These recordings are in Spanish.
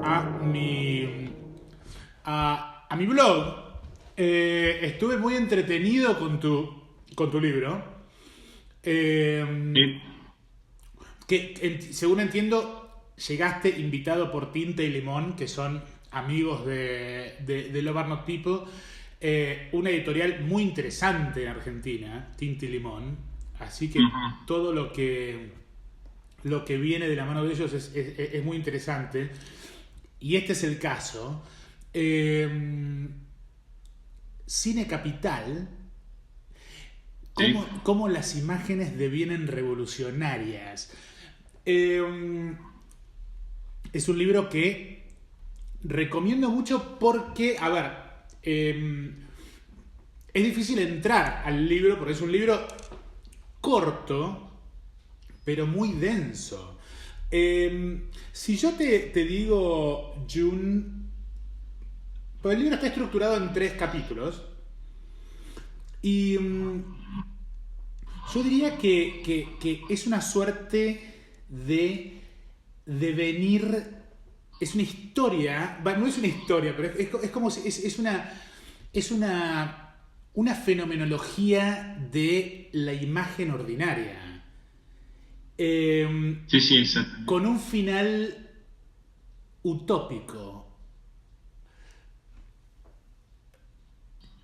a mi blog. Estuve muy entretenido con tu libro. Sí. Según entiendo, llegaste invitado por Tinta y Limón, que son amigos de Love Are Not People, una editorial muy interesante en Argentina, Tinta y Limón. Así que Ujú. todo lo que viene de la mano de ellos es muy interesante. Y este es el caso. Cine Capital, Sí. cómo las imágenes devienen revolucionarias. Eh, es un libro que recomiendo mucho porque, a ver, es difícil entrar al libro porque es un libro corto, pero muy denso. Si yo te digo, Jun, pues el libro está estructurado en 3 capítulos y yo diría que es una suerte de venir, es una historia, bueno, no es una historia, pero es como si es una fenomenología de la imagen ordinaria. Sí, sí, exactamente. Con un final utópico.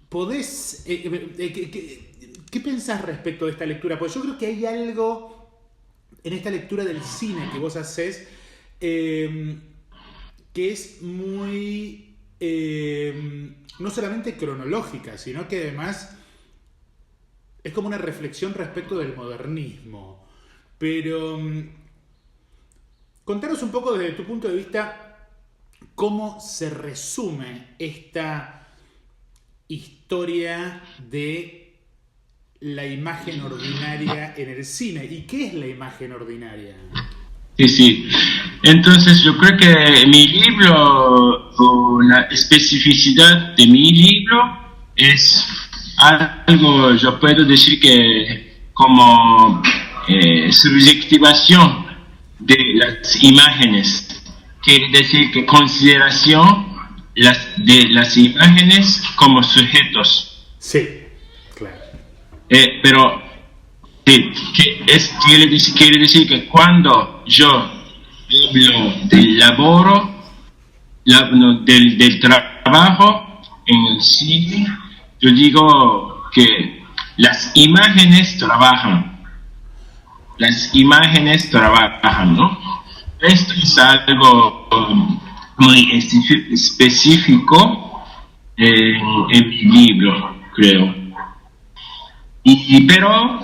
¿Podés... ¿qué pensás respecto de esta lectura? Pues yo creo que hay algo en esta lectura del cine que vos haces eh, que es muy... no solamente cronológica, sino que además es como una reflexión respecto del modernismo. Pero contanos un poco desde tu punto de vista cómo se resume esta historia de la imagen ordinaria en el cine. ¿Y qué es la imagen ordinaria? Sí, sí. Entonces yo creo que mi libro, o la especificidad de mi libro es algo, yo puedo decir que como subjetivación de las imágenes. Quiere decir que consideración de las imágenes como sujetos. Sí, claro. Pero sí, quiere decir que cuando yo hablo del laboro, no, del trabajo en el cine, yo digo que las imágenes trabajan, ¿no? Esto es algo muy específico en mi libro, creo. Pero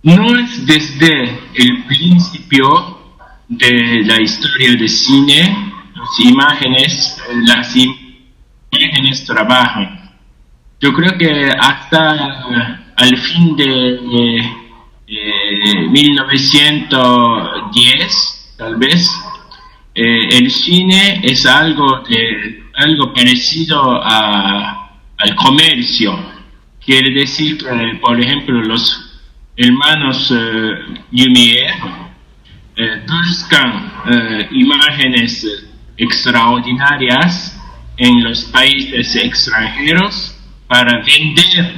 no es desde el principio de la historia del cine, las imágenes trabajan. Yo creo que hasta al fin de 1910, tal vez, el cine es algo parecido al comercio. Quiere decir que, por ejemplo, los hermanos Lumière buscan imágenes extraordinarias en los países extranjeros para vender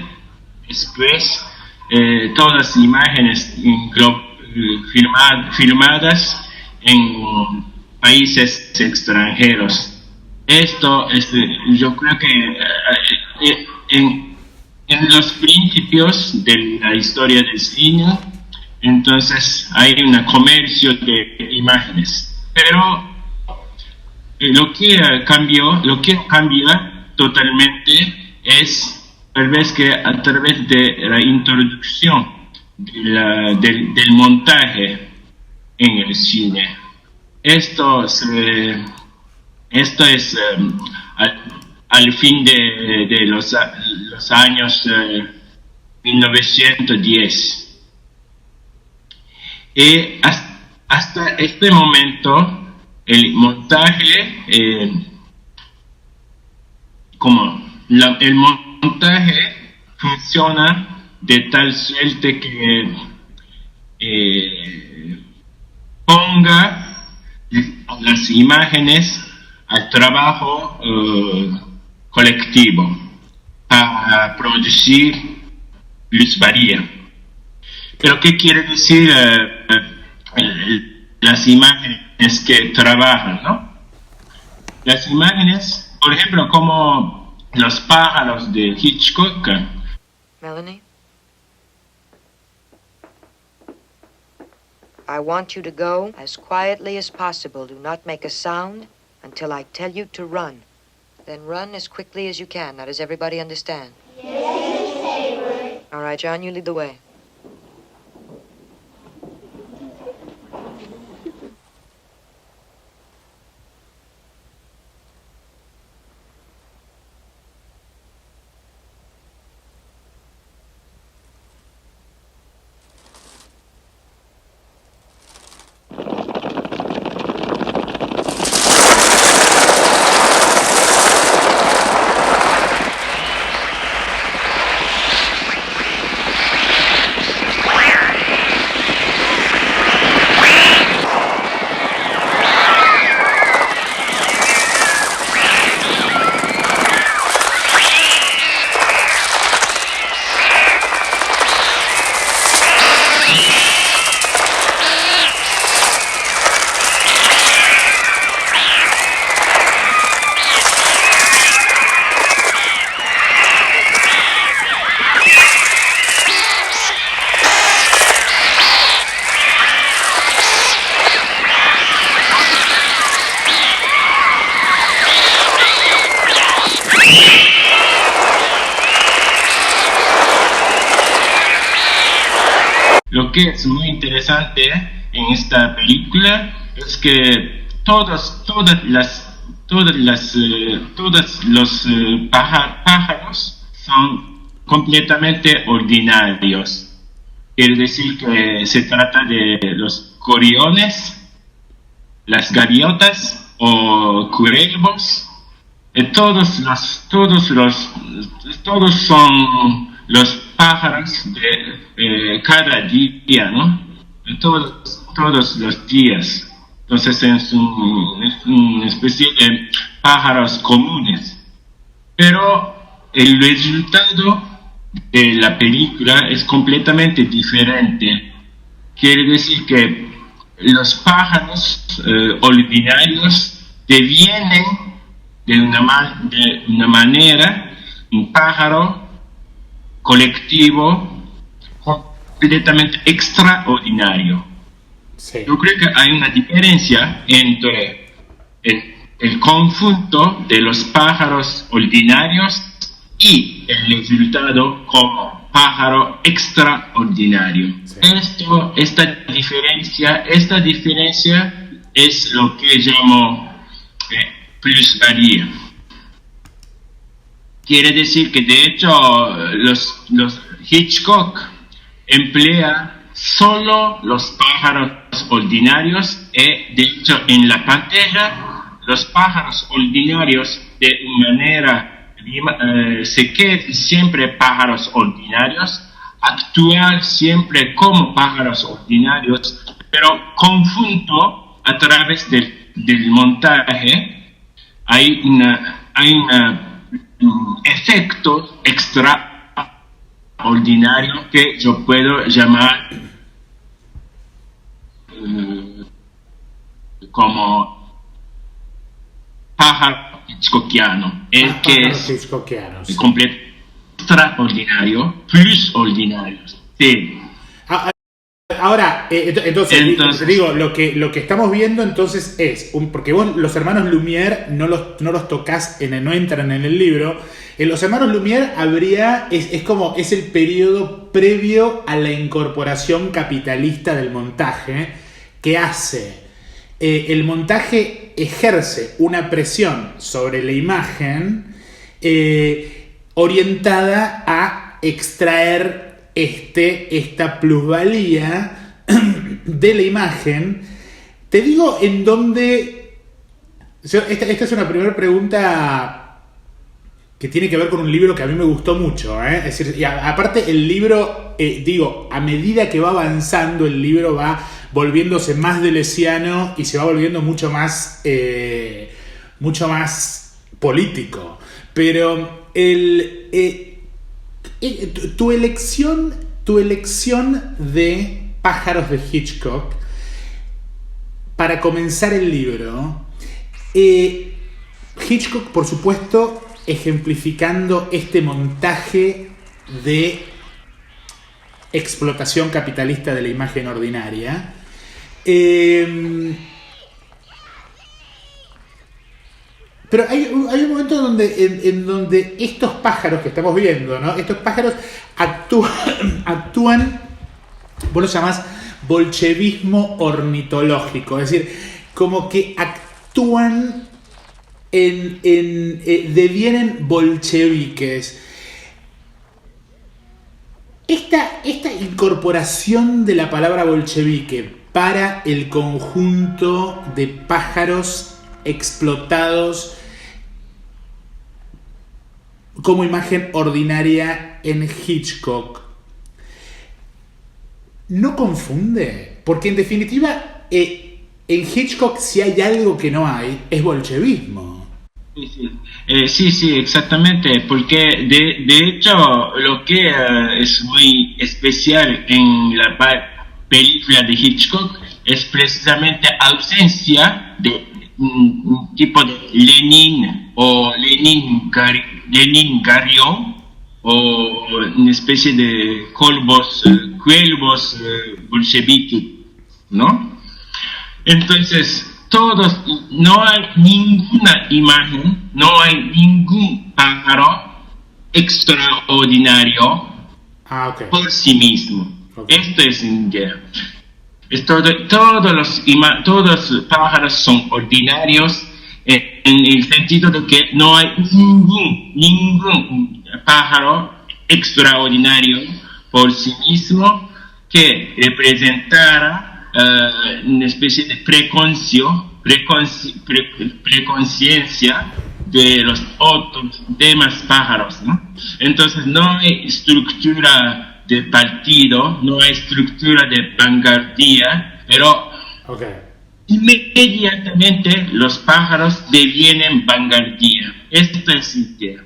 después todas las imágenes filmadas en países extranjeros. Yo creo que en los principios de la historia del cine, entonces hay un comercio de imágenes. Pero lo que cambia totalmente es tal vez que a través de la introducción del montaje en el cine. Esto es al fin de los años 1910. Y hasta este momento, el montaje, el montaje funciona de tal suerte que ponga las imágenes al trabajo colectivo para producir plusvalía. Pero ¿qué quiere decir las imágenes que trabajan, no? Las imágenes, por ejemplo, como los pájaros de Hitchcock. Melanie? I want you to go as quietly as possible. Do not make a sound until I tell you to run. Then run as quickly as you can. Now, does everybody understand? Yes, Miss Hayward. All right, John, you lead the way. Lo que es muy interesante en esta película es que todos los pájaros son completamente ordinarios. Quiere decir que se trata de los gorriones, las gaviotas o cuervos. Todos son los pájaros de cada día, ¿no? Todos los días. Entonces es una especie de pájaros comunes. Pero el resultado de la película es completamente diferente. Quiere decir que los pájaros ordinarios devienen de una manera un pájaro colectivo completamente extraordinario. Sí. Yo creo que hay una diferencia entre el conjunto de los pájaros ordinarios y el resultado como pájaro extraordinario. Sí. Esta diferencia es lo que llamo plusvalía. Quiere decir que de hecho los Hitchcock emplea solo los pájaros ordinarios y de hecho en la pantalla los pájaros ordinarios de una manera se quedan siempre pájaros ordinarios, actuar siempre como pájaros ordinarios, pero conjunto a través del montaje hay un efecto extraordinario que yo puedo llamar como pájaro hitchcockiano, que es Sí. completo extraordinario, plus ordinario. Sí. Ahora, entonces digo, lo que estamos viendo entonces es, porque vos los hermanos Lumière no los tocás, no entran en el libro. En los hermanos Lumière es el periodo previo a la incorporación capitalista del montaje, que hace, el montaje ejerce una presión sobre la imagen orientada a extraer esta plusvalía de la imagen. Te digo en dónde. Esta es una primera pregunta que tiene que ver con un libro que a mí me gustó mucho, ¿eh? Es decir, y aparte el libro, a medida que va avanzando, el libro va volviéndose más deleuziano y se va volviendo mucho más político. Pero tu elección de Pájaros de Hitchcock para comenzar el libro, Hitchcock, por supuesto, ejemplificando este montaje de explotación capitalista de la imagen ordinaria. Pero hay un momento en donde estos pájaros que estamos viendo, ¿no? Estos pájaros actúan, vos lo llamás bolchevismo ornitológico, es decir, como que actúan devienen bolcheviques. Esta incorporación de la palabra bolchevique para el conjunto de pájaros explotados como imagen ordinaria en Hitchcock, ¿no confunde? Porque en definitiva, en Hitchcock, si hay algo que no hay, es bolchevismo. Sí, exactamente, porque de hecho lo que es muy especial en la película de Hitchcock es precisamente ausencia de un tipo de Lenin o Lenin-Garión o una especie de cuervos bolcheviques, ¿no? Entonces, no hay ninguna imagen, no hay ningún pájaro extraordinario por sí mismo. Okay. Esto es idea. Todos los pájaros son ordinarios en el sentido de que no hay ningún pájaro extraordinario por sí mismo que representara una especie de preconciencia de los otros demás pájaros, ¿no? Entonces no hay estructura de partido, no hay estructura de vanguardia, pero inmediatamente los pájaros devienen vanguardia. Esto es idea.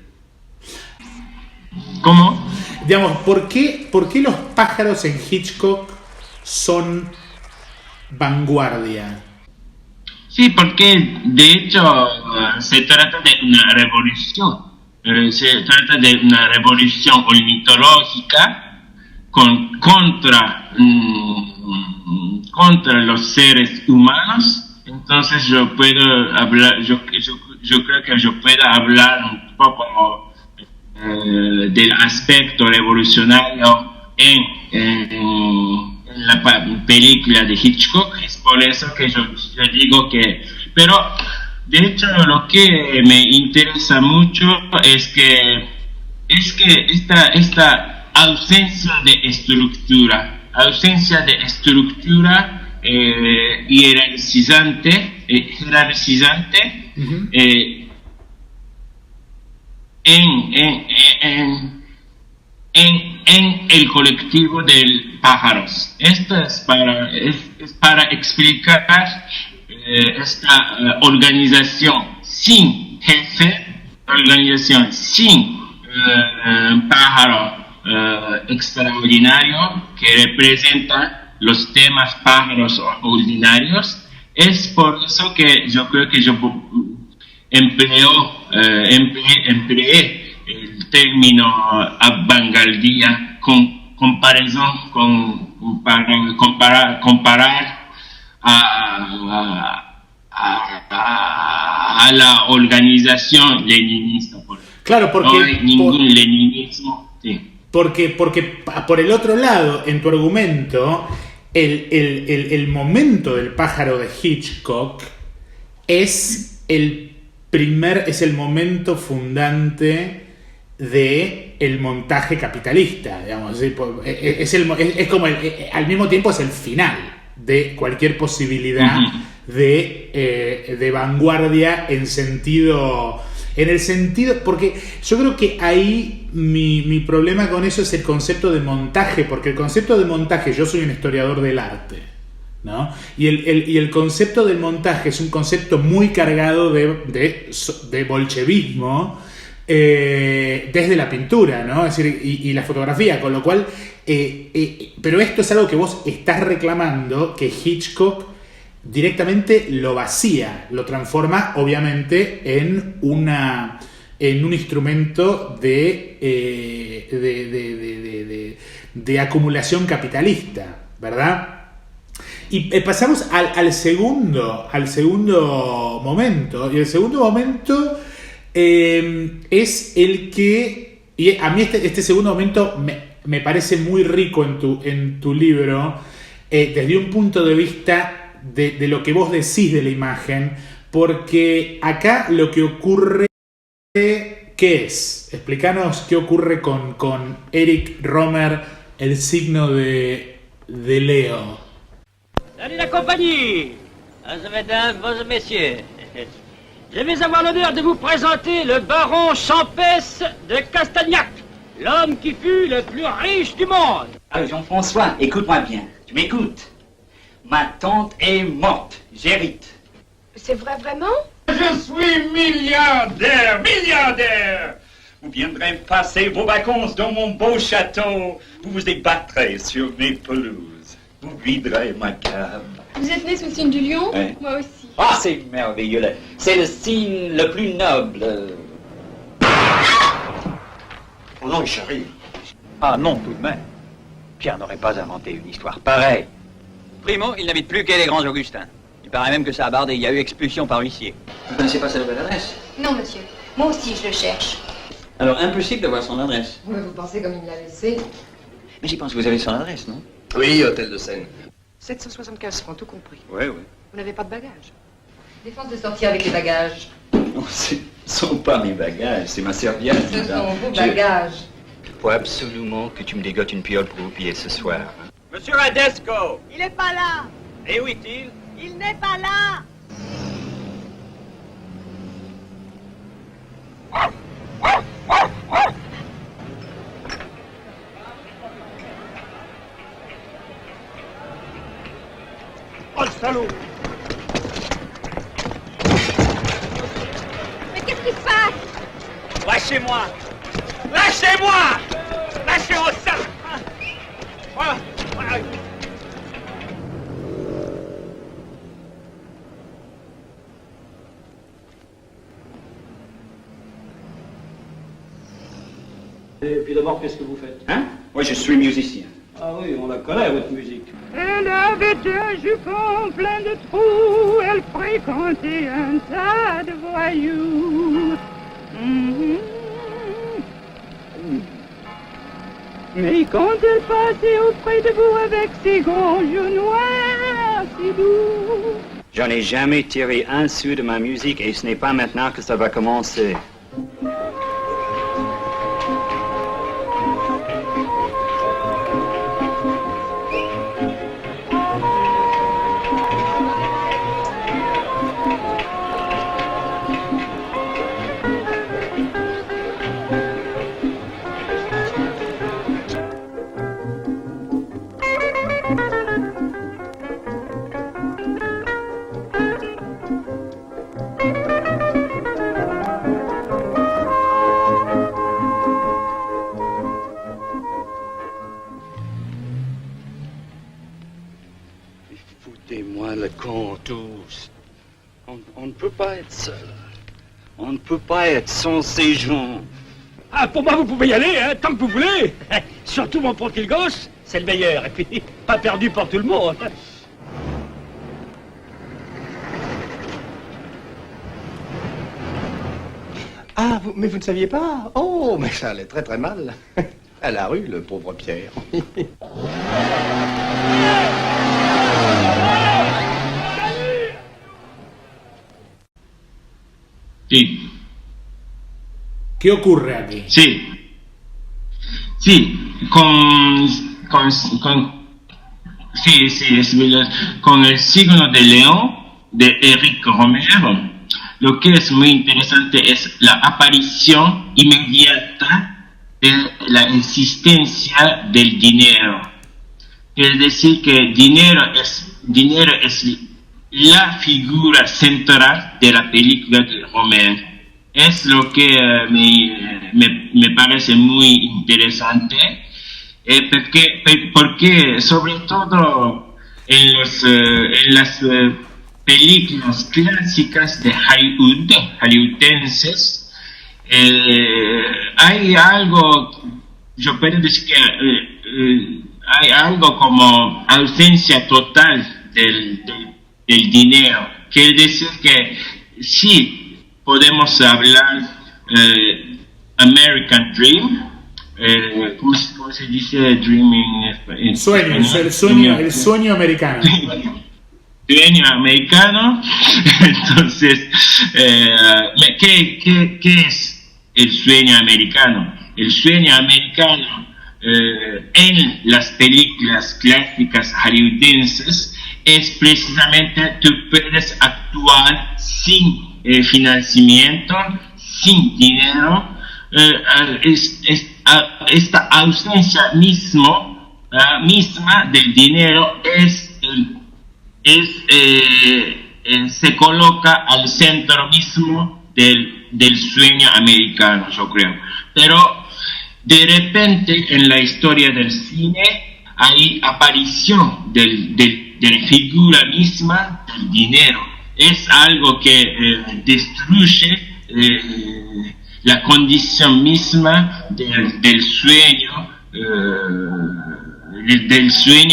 ¿Cómo? Digamos, ¿por qué los pájaros en Hitchcock son vanguardia? Sí, porque de hecho se trata de una revolución. Se trata de una revolución ornitológica contra los seres humanos. Entonces yo puedo hablar, yo creo que yo puedo hablar un poco del aspecto revolucionario en la película de Hitchcock. Es por eso que yo digo que, pero de hecho lo que me interesa mucho es que esta ausencia de estructura jerarquizante en el colectivo de pájaros. Esto es para explicar esta organización sin jefe, organización sin pájaro extraordinario que representa los demás pájaros ordinarios. Es por eso que yo creo que yo empleé el término vanguardia para comparar a la organización leninista. Claro, porque no hay ningún leninismo. Sí. Porque por el otro lado, en tu argumento, el momento del pájaro de Hitchcock es el momento fundante de el montaje capitalista, digamos. Es como al mismo tiempo es el final de cualquier posibilidad de vanguardia en el sentido, porque yo creo que ahí mi problema con eso es el concepto de montaje, porque el concepto de montaje, yo soy un historiador del arte, ¿no? Y el concepto del montaje es un concepto muy cargado de bolchevismo desde la pintura, ¿no? Es decir, y la fotografía, con lo cual, pero esto es algo que vos estás reclamando, que Hitchcock directamente lo vacía, lo transforma obviamente en un instrumento de acumulación capitalista, ¿verdad? Y pasamos al segundo momento. Y el segundo momento es el que... Y a mí este segundo momento me parece muy rico en tu libro, desde un punto de vista de lo que vos decís de la imagen, porque acá lo que ocurre... ¿Qué es? Explícanos qué ocurre con Eric Rohmer, el signo de Leo. Salut la compagnie! Bonjour mesdames, bonjour messieurs. Je vais avoir l'honneur de vous présenter le baron Champès de Castagnac, l'homme qui fut le plus riche du monde. Ah, Jean-François, écoute-moi bien. Tu m'écoutes? Ma tante est morte. J'hérite. C'est vrai, vraiment? Je suis milliardaire, milliardaire. Vous viendrez passer vos vacances dans mon beau château. Vous vous débattrez sur mes pelouses. Vous viderez ma cave. Vous êtes né sous le signe du lion? Ouais. Moi aussi. Ah, c'est merveilleux. C'est le signe le plus noble. Oh non, chérie. Ah non, tout de même. Pierre n'aurait pas inventé une histoire pareille. Primo, il n'habite plus qu'à les Grands Augustins. Il paraît même que ça a bardé, il y a eu expulsion par huissier. Vous connaissez pas sa nouvelle adresse? Non, monsieur. Moi aussi, je le cherche. Alors, impossible d'avoir son adresse. Vous pensez comme il l'a laissé? Mais j'y pense, vous avez son adresse, non? Oui, hôtel de Seine. 775 francs, tout compris. Oui, oui. Vous n'avez pas de bagages? Défense de sortir avec les bagages. Non, ce sont pas mes bagages, c'est ma serviette. Ce sont vos bagages. Faut absolument que tu me dégotes une piole pour vous piller ce soir. Hein? Monsieur Radesco! Il est pas là! Et où est-il? Il n'est pas là! Oh le salaud! Mais qu'est-ce qui se passe? Lâchez-moi! Lâchez-moi! Lâchez au sang! Voilà. Voilà. Et puis d'abord, qu'est-ce que vous faites? Hein? Moi, je suis musicien. Ah oui, on la connaît, votre musique. Elle avait un jupon plein de trous, elle fréquentait un tas de voyous. Mais quand elle passait auprès de vous avec ses grands yeux noirs si doux. J'en ai jamais tiré un sou de ma musique et ce n'est pas maintenant que ça va commencer. Foutez-moi le camp tous. On ne peut pas être seul. On ne peut pas être sans ces gens. Ah, pour moi, vous pouvez y aller, hein, tant que vous voulez. Surtout mon profil gauche, c'est le meilleur. Et puis, pas perdu pour tout le monde. Ah, mais vous ne saviez pas? Oh, mais ça allait très très mal. À la rue, le pauvre Pierre. Sí. ¿Qué ocurre aquí? Sí. Sí, sí, es verdad. Con el signo de León de Eric Rohmer, lo que es muy interesante es la aparición inmediata de la existencia del dinero. Es decir, que el dinero es dinero es la figura central de la película de Romer. Es lo que me parece muy interesante, porque sobre todo en las películas clásicas de Hollywood, hollywoodenses, hay algo, yo puedo decir que hay algo como ausencia total del dinero. Quiere decir que sí podemos hablar American Dream, ¿cómo se dice Dream en Sueño americano. Sueño americano. Entonces, ¿qué es el sueño americano? El sueño americano en las películas clásicas hollywoodenses es precisamente tú puedes actuar sin financiamiento, sin dinero. Esta ausencia misma del dinero se coloca al centro mismo del sueño americano, yo creo. Pero de repente en la historia del cine hay aparición de la figura misma del dinero. Es algo que destruye la condición misma del sueño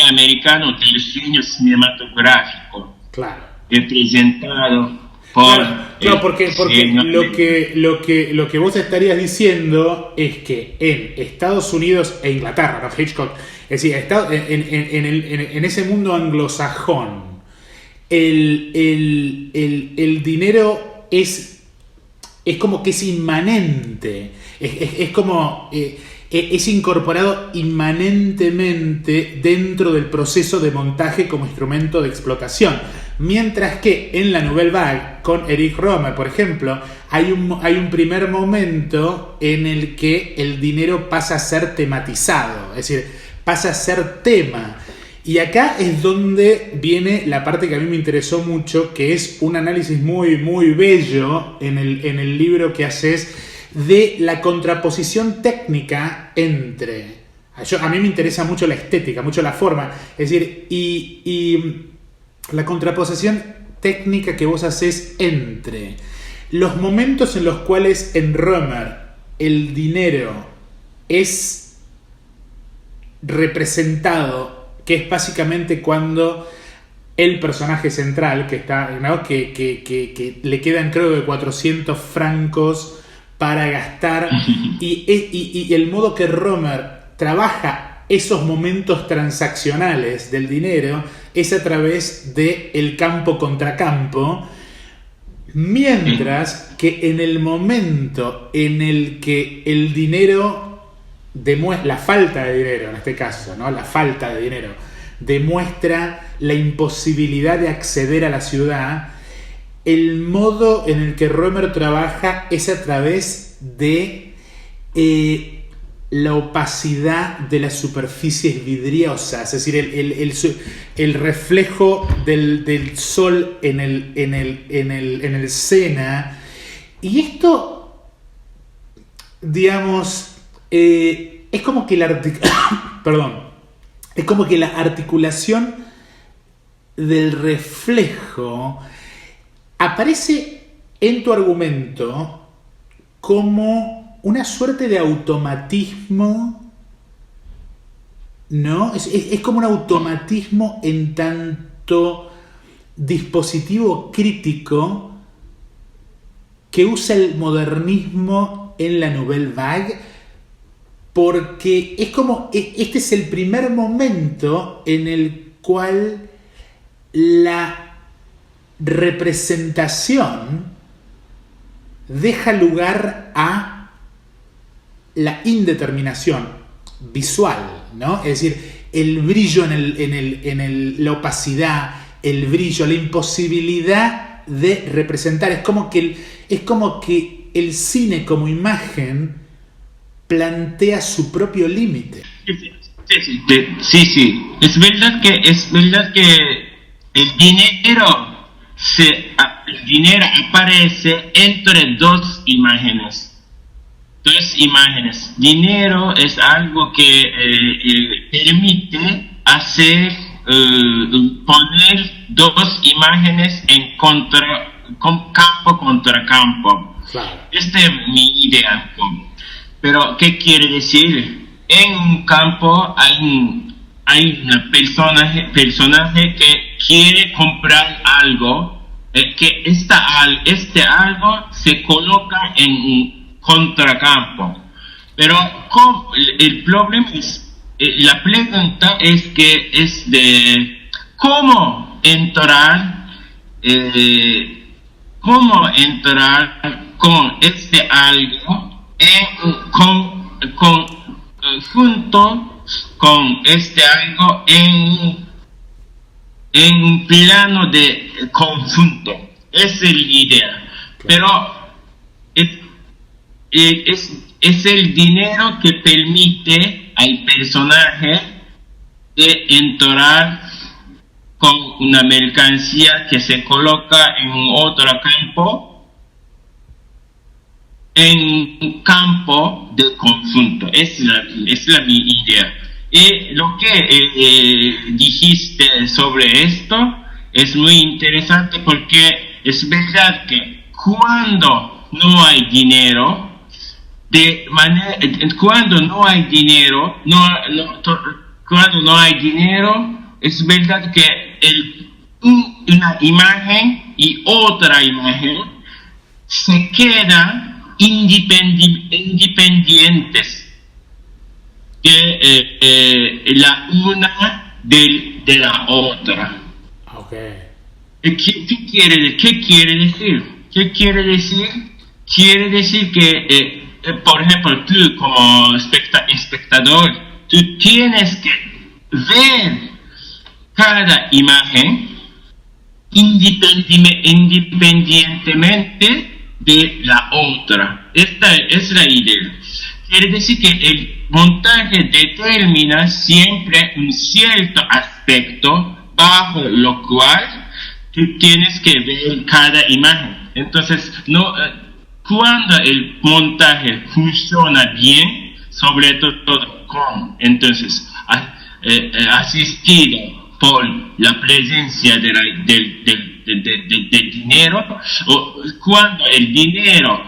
americano, del sueño cinematográfico. Claro. Representado por porque lo que vos estarías diciendo es que en Estados Unidos e Inglaterra, ¿no? Hitchcock, es decir, en ese mundo anglosajón, el dinero es como que es inmanente, es como es incorporado inmanentemente dentro del proceso de montaje como instrumento de explotación, mientras que en la Nouvelle Vague con Eric Rohmer, por ejemplo, hay un primer momento en el que el dinero pasa a ser tematizado, es decir, pasa a ser tema. Y acá es donde viene la parte que a mí me interesó mucho, que es un análisis muy, muy bello en el libro que haces de la contraposición técnica entre... A mí me interesa mucho la estética, mucho la forma, es decir, y la contraposición técnica que vos haces entre los momentos en los cuales en Rohmer el dinero es representado, que es básicamente cuando el personaje central que está, ¿no? que le quedan creo que 400 francos para gastar y el modo que Rohmer trabaja esos momentos transaccionales del dinero es a través del campo contra campo, mientras que en el momento en el que el dinero la falta de dinero, en este caso, ¿no? La falta de dinero demuestra la imposibilidad de acceder a la ciudad. El modo en el que Rohmer trabaja es a través de la opacidad de las superficies vidriosas, es decir, el reflejo del sol en el Sena. Y esto, digamos, es como que es como que la articulación del reflejo aparece en tu argumento como una suerte de automatismo, ¿no? Es como un automatismo en tanto dispositivo crítico que usa el modernismo en la Nouvelle Vague, porque es como, este es el primer momento en el cual la representación deja lugar a la indeterminación visual, ¿no? Es decir, el brillo la opacidad, el brillo, la imposibilidad de representar. Es como que el cine como imagen plantea su propio límite. Sí. Es verdad que el dinero aparece entre dos imágenes. Dos imágenes. Dinero es algo que permite hacer, poner dos imágenes en campo contra campo. Claro. Esta es mi idea. Pero, ¿qué quiere decir? En un campo hay un personaje que quiere comprar algo, que este algo se coloca en un contracampo. Pero el problema es, la pregunta es que es de cómo entrar con este algo junto con este algo en un plano de conjunto. Esa es la idea. Pero es el dinero que permite al personaje de entrar con una mercancía que se coloca en otro campo, en un campo de conjunto. Es mi idea. Y lo que dijiste sobre esto es muy interesante, porque es verdad que cuando no hay dinero, cuando no hay dinero, es verdad que una imagen y otra imagen se quedan independientes de la una de la otra. Okay. ¿Qué quiere decir? Quiere decir que, por ejemplo, tú como espectador, tú tienes que ver cada imagen independientemente de la otra. Esta es la idea. Quiere decir que el montaje determina siempre un cierto aspecto bajo lo cual tú tienes que ver cada imagen. Entonces, cuando el montaje funciona bien, sobre todo asistido por la presencia del dinero, o cuando el dinero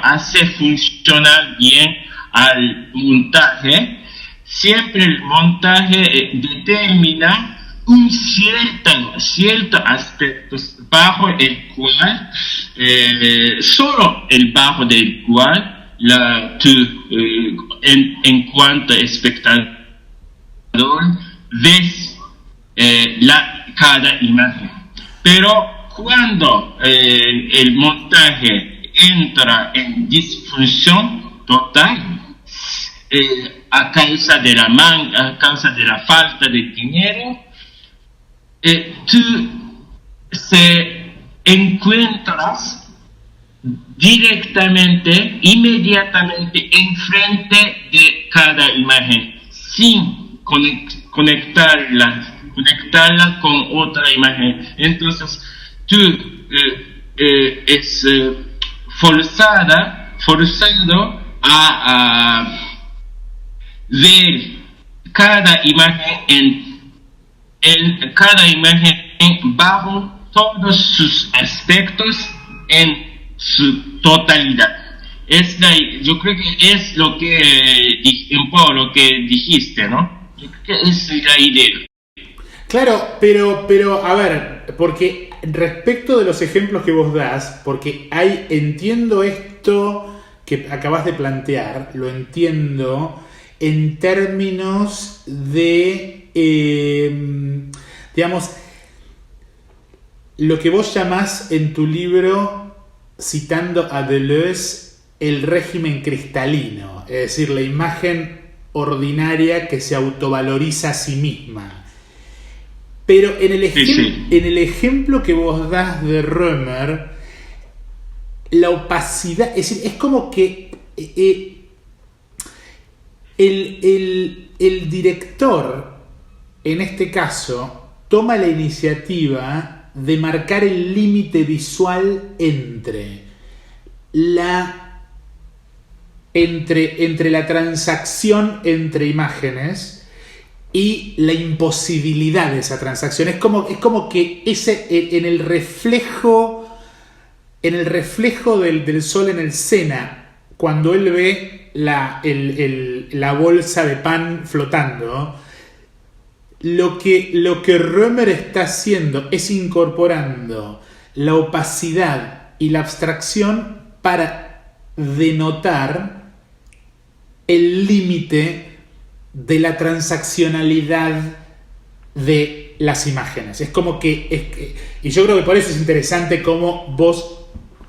hace funcionar bien al montaje, siempre el montaje determina un cierto aspecto bajo el cual, solo el bajo del cual tú, en cuanto espectador, ves cada imagen. Pero cuando el montaje entra en disfunción total, a causa de la falta de dinero, tú se encuentras inmediatamente enfrente de cada imagen, sin conectarla con otra imagen. Entonces tú es forzado a ver cada imagen bajo todos sus aspectos en su totalidad. Yo creo que es lo que dijiste, ¿no? Yo creo que es la idea. Claro, pero a ver, porque respecto de los ejemplos que vos das, porque entiendo esto que acabas de plantear, lo entiendo en términos de, digamos, lo que vos llamás en tu libro, citando a Deleuze, el régimen cristalino, es decir, la imagen ordinaria que se autovaloriza a sí misma. Pero en el ejemplo que vos das de Römer, la opacidad, es decir, es como que el director en este caso, toma la iniciativa de marcar el límite visual entre la transacción entre imágenes y la imposibilidad de esa transacción. Es como que en el reflejo del sol en el Sena, cuando él ve la bolsa de pan flotando, lo que Römer está haciendo es incorporando la opacidad y la abstracción para denotar el límite de la transaccionalidad de las imágenes. Es como que y yo creo que por eso es interesante cómo vos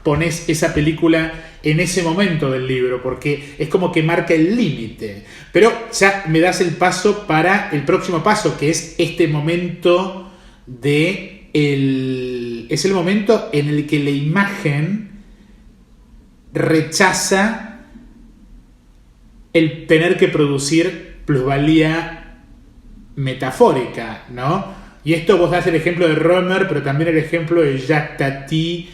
ponés esa película en ese momento del libro, porque es como que marca el límite. Pero ya me das el paso para el próximo paso, que es este momento es el momento en el que la imagen rechaza el tener que producir plusvalía metafórica, ¿no? Y esto vos das el ejemplo de Römer, pero también el ejemplo de Jacques Tati.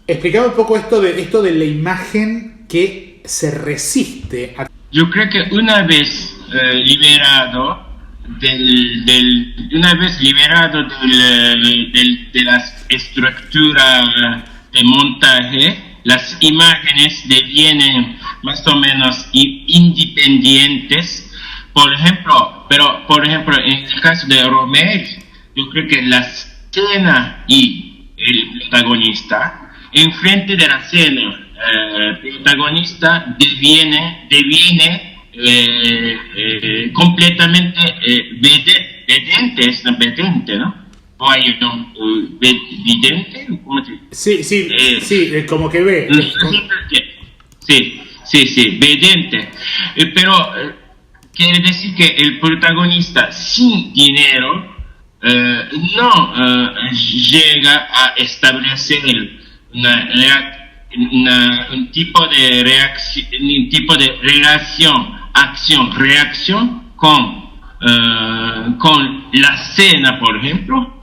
Explicaba un poco esto de la imagen que se resiste a... Yo creo que una vez liberado de la estructura de montaje, las imágenes devienen más o menos independientes. Por ejemplo, en el caso de Romer, yo creo que la escena y el protagonista, enfrente de la escena, el protagonista deviene completamente vedente, ¿no? O hay un vidente, ¿cómo te dice? Sí, como que ve. Sí, vedente. Pero quiere decir que el protagonista sin dinero no llega a establecer un tipo de relación, acción-reacción con la escena, por ejemplo,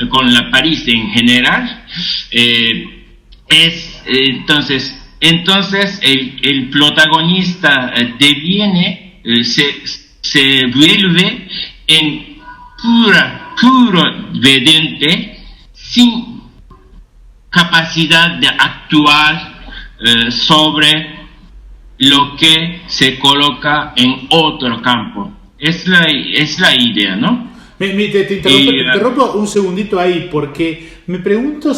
con la París en general. Entonces el protagonista se vuelve en puro vedente, sin capacidad de actuar sobre lo que se coloca en otro campo. Es la idea, ¿no? Te interrumpo un segundito ahí, porque me pregunto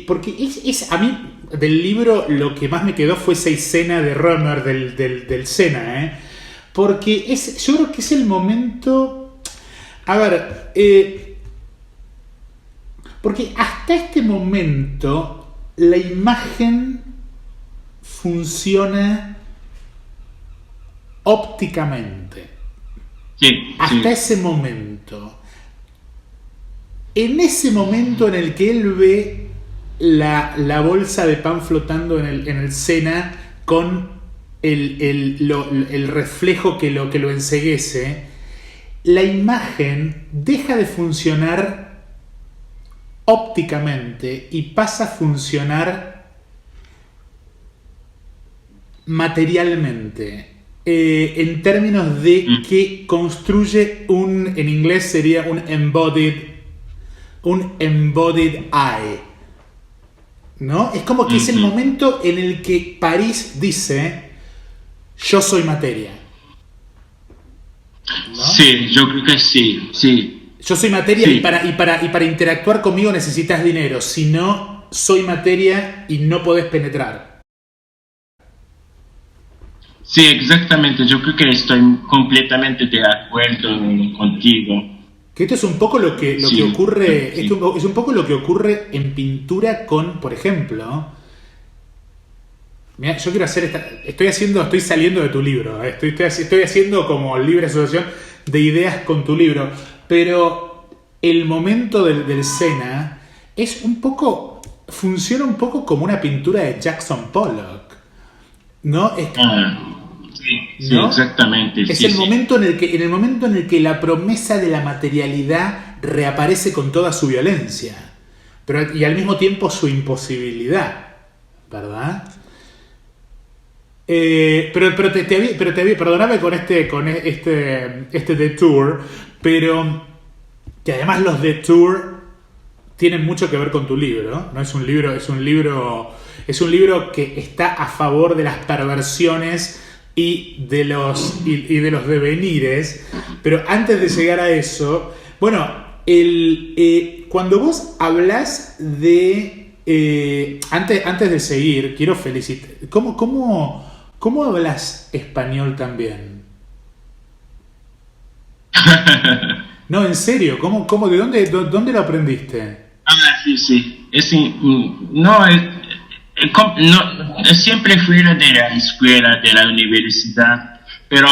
porque a mí del libro lo que más me quedó fue esa escena de Römer del Sena, porque yo creo que es el momento, a ver, porque hasta este momento la imagen funciona ópticamente. Hasta ese momento. En ese momento en el que él ve la bolsa de pan flotando en el Sena con el reflejo que lo enceguece, la imagen deja de funcionar ópticamente y pasa a funcionar materialmente, en términos de que construye en inglés sería un embodied eye, ¿no? Es como que es el momento en el que París dice: yo soy materia, ¿no? Sí, yo creo que sí. Yo soy materia, sí. y para interactuar conmigo necesitas dinero. Si no, soy materia y no podés penetrar. Sí, exactamente. Yo creo que estoy completamente de acuerdo contigo. Que esto es un poco lo que ocurre. Sí. Esto es un poco lo que ocurre en pintura con, por ejemplo. Mira, yo quiero hacer estoy saliendo de tu libro. Estoy haciendo como libre asociación de ideas con tu libro. Pero el momento del Sena funciona un poco como una pintura de Jackson Pollock, ¿no? Sí, ¿no? exactamente. Es sí, el sí. momento en el que la promesa de la materialidad reaparece con toda su violencia, y al mismo tiempo su imposibilidad, ¿verdad? Perdóname con este detour, pero que además los detour tienen mucho que ver con tu libro, ¿no? Es un libro que está a favor de las perversiones y de los devenires. Pero antes de llegar a eso, bueno, cuando vos hablas de antes de seguir, quiero felicitar. ¿Cómo hablas español también? No, en serio, ¿de dónde lo aprendiste? Sí. Siempre fui de la escuela, de la universidad, pero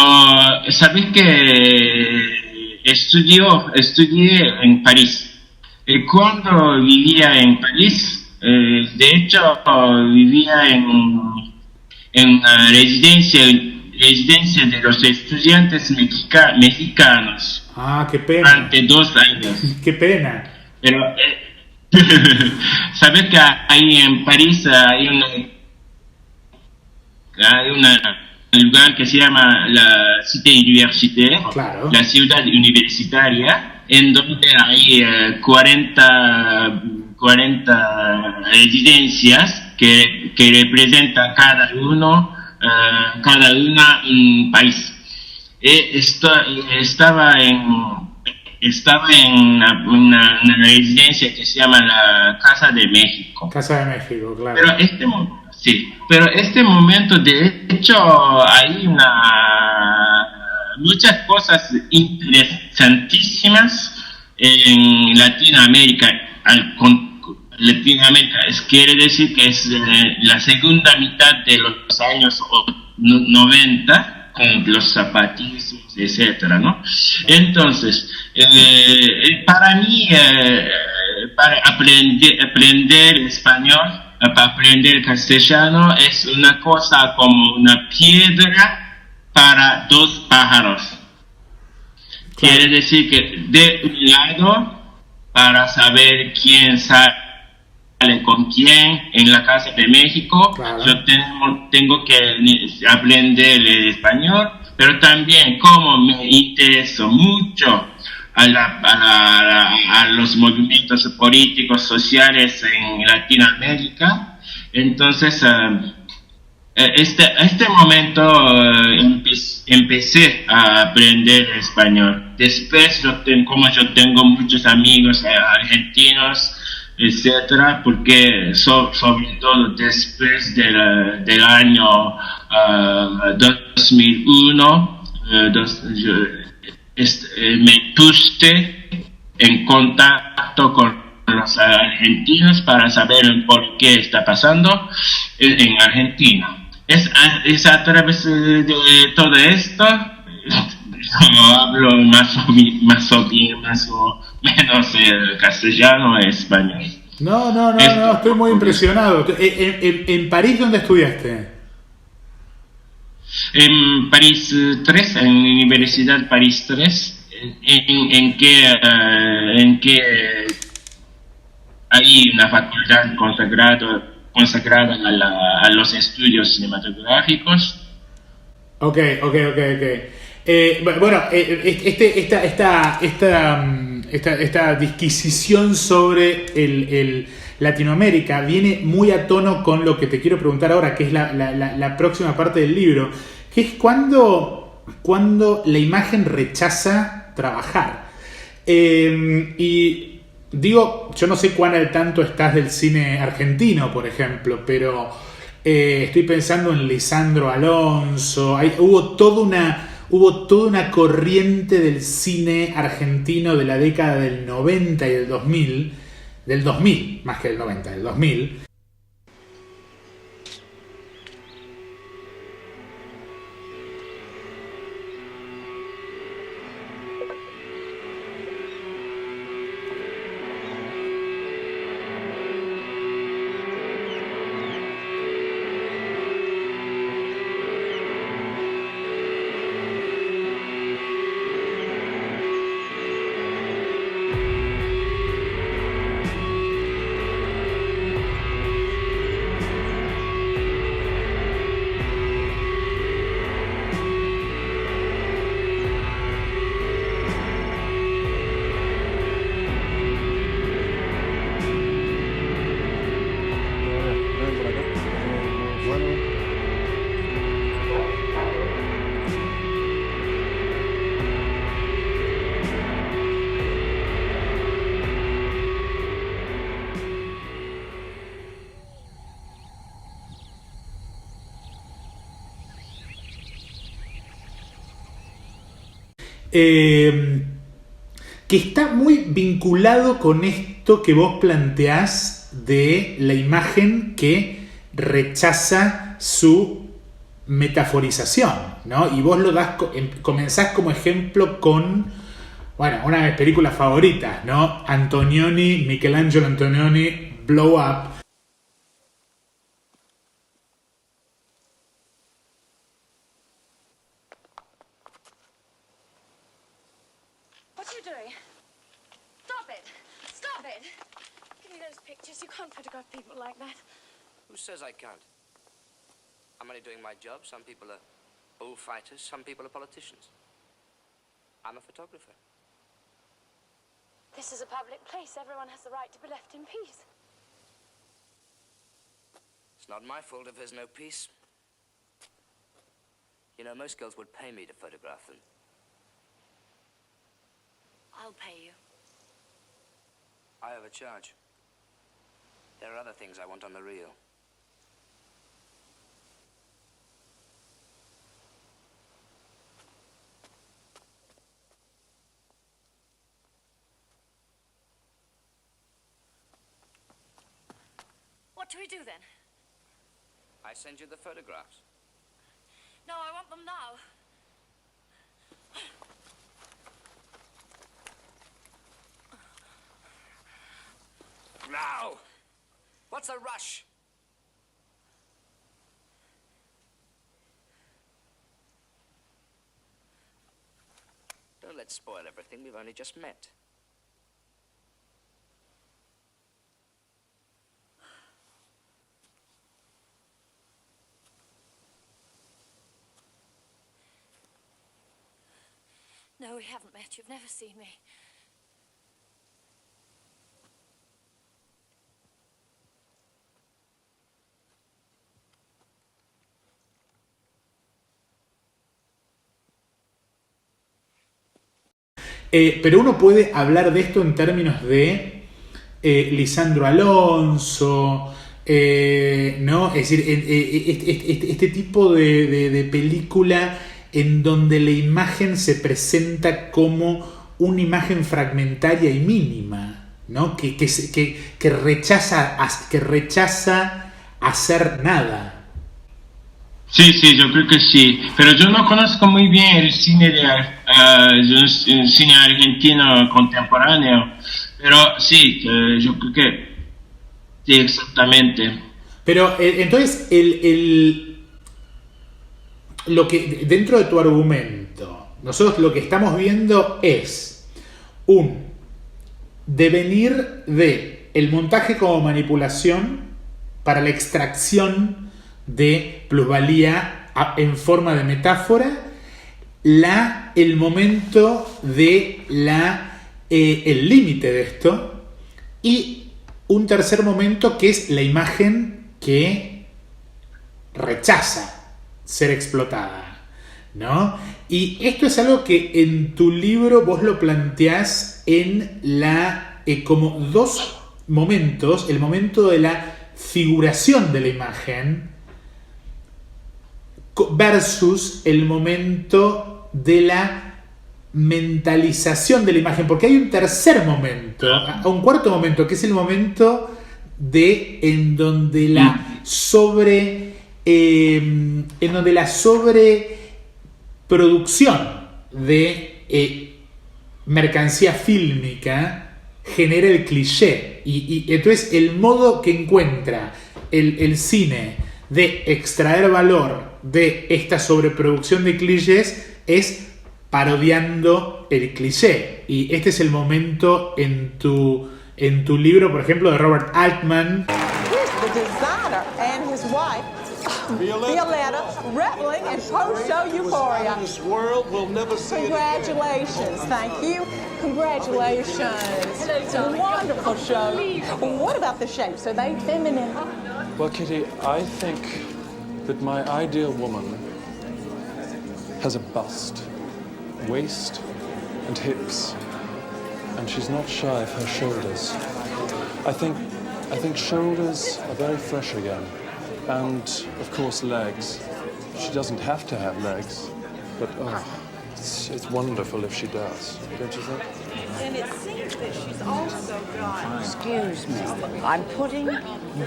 sabes que estudié en París. Y cuando vivía en París, de hecho, vivía en una residencia de los estudiantes mexicanos. Ah, qué pena. Durante 2 años. Qué pena. Pero, ¿sabes que ahí en París hay un lugar que se llama la Cité Universitaire, claro, la ciudad universitaria, en donde hay 40 residencias que representan cada una un país. Estaba en una residencia que se llama la Casa de México. Casa de México, claro. Pero este momento, de hecho, hay muchas cosas interesantísimas en Latinoamérica. Latinoamérica quiere decir que es la segunda mitad de los años 90, con los zapatismos, etcétera, ¿no? Entonces, para mí, para aprender español, para aprender castellano, es una cosa como una piedra para 2 pájaros. Claro. Quiere decir que de un lado, para saber quién sale con quién en la Casa de México, claro, yo tengo que aprender el español, pero también como me intereso mucho a los movimientos políticos sociales en Latinoamérica, entonces este momento empecé a aprender español. Después como yo tengo muchos amigos argentinos, etcétera, porque sobre todo después del año 2001 me puse en contacto con los argentinos para saber por qué está pasando en Argentina. Es a través de todo esto, no hablo más o menos castellano o español. No, estoy muy impresionado. ¿En París dónde estudiaste? En París 3, en la Universidad París 3, en que hay una facultad consagrada a los estudios cinematográficos. Ok. Bueno, esta disquisición sobre el Latinoamérica viene muy a tono con lo que te quiero preguntar ahora, que es la próxima parte del libro, que es cuando la imagen rechaza trabajar. Y digo, yo no sé cuán al tanto estás del cine argentino, por ejemplo, pero estoy pensando en Lisandro Alonso. Hubo toda una corriente del cine argentino de la década del 90 y del 2000, más que del 90, del 2000. que está muy vinculado con esto que vos planteás de la imagen que rechaza su metaforización, ¿no? Y vos lo das, comenzás como ejemplo con, bueno, una de mis películas favoritas, ¿no? Antonioni, Michelangelo Antonioni, Blow Up. What are you doing? Stop it! Stop it! Give me those pictures. You can't photograph people like that. Who says I can't? I'm only doing my job. Some people are bullfighters, some people are politicians. I'm a photographer. This is a public place. Everyone has the right to be left in peace. It's not my fault if there's no peace. You know, most girls would pay me to photograph them. I'll pay you. I overcharge. There are other things I want on the reel. What do we do then? I send you the photographs. No, I want them now. Now! What's the rush? Don't let's spoil everything. We've only just met. No, we haven't met. You've never seen me. Pero uno puede hablar de esto en términos de Lisandro Alonso, ¿no? Es decir, este tipo de película en donde la imagen se presenta como una imagen fragmentaria y mínima, ¿no? Que rechaza hacer nada. Sí, yo creo que sí, pero yo no conozco muy bien el cine el cine argentino contemporáneo, pero sí, yo creo que sí, exactamente. Pero entonces, lo que dentro de tu argumento, nosotros lo que estamos viendo es un devenir de el montaje como manipulación para la extracción de plusvalía en forma de metáfora, el momento de el límite de esto, y un tercer momento que es la imagen que rechaza ser explotada, ¿no? Y esto es algo que en tu libro vos lo planteás en como dos momentos: el momento de la figuración de la imagen versus el momento de la mentalización de la imagen, porque hay un tercer momento, un cuarto momento, que es el momento en donde la sobreproducción de mercancía fílmica genera el cliché, y entonces el modo que encuentra el cine de extraer valor de esta sobreproducción de clichés es parodiando el cliché. Y este es el momento en tu libro, por ejemplo, de Robert Altman. The designer and his wife, Violetta, reveling in post-show euphoria. This world will never see Congratulations, thank you. Congratulations. Hello, darling. Wonderful show. What about the shapes? Are they feminine? Well, Kitty, I think that my ideal woman has a bust, waist and hips, and she's not shy of her shoulders. I think shoulders are very fresh again, and of course legs. She doesn't have to have legs, but It's wonderful if she does, don't you think? And it seems that she's also got... Excuse me. I'm putting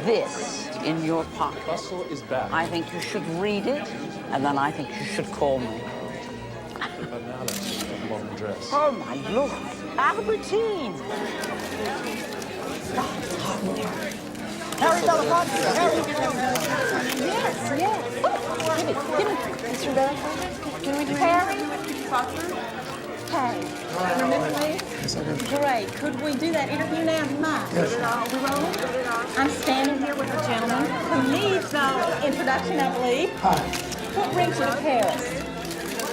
this in your pocket. Bustle is bad. I think you should read it, and then I think you should call me. But now let's look at the modern dress. Oh, my Lord. Albertine! Harry Belafonte! Harry! Yes. Give me. Mr. Belafonte, can we do Harry? Hey, remember me? Yes, I do. Great. Could we do that interview now? Mike? Yes. We rolling? I'm standing here with a gentleman who needs no introduction, I believe. Hi. What brings you to Paris?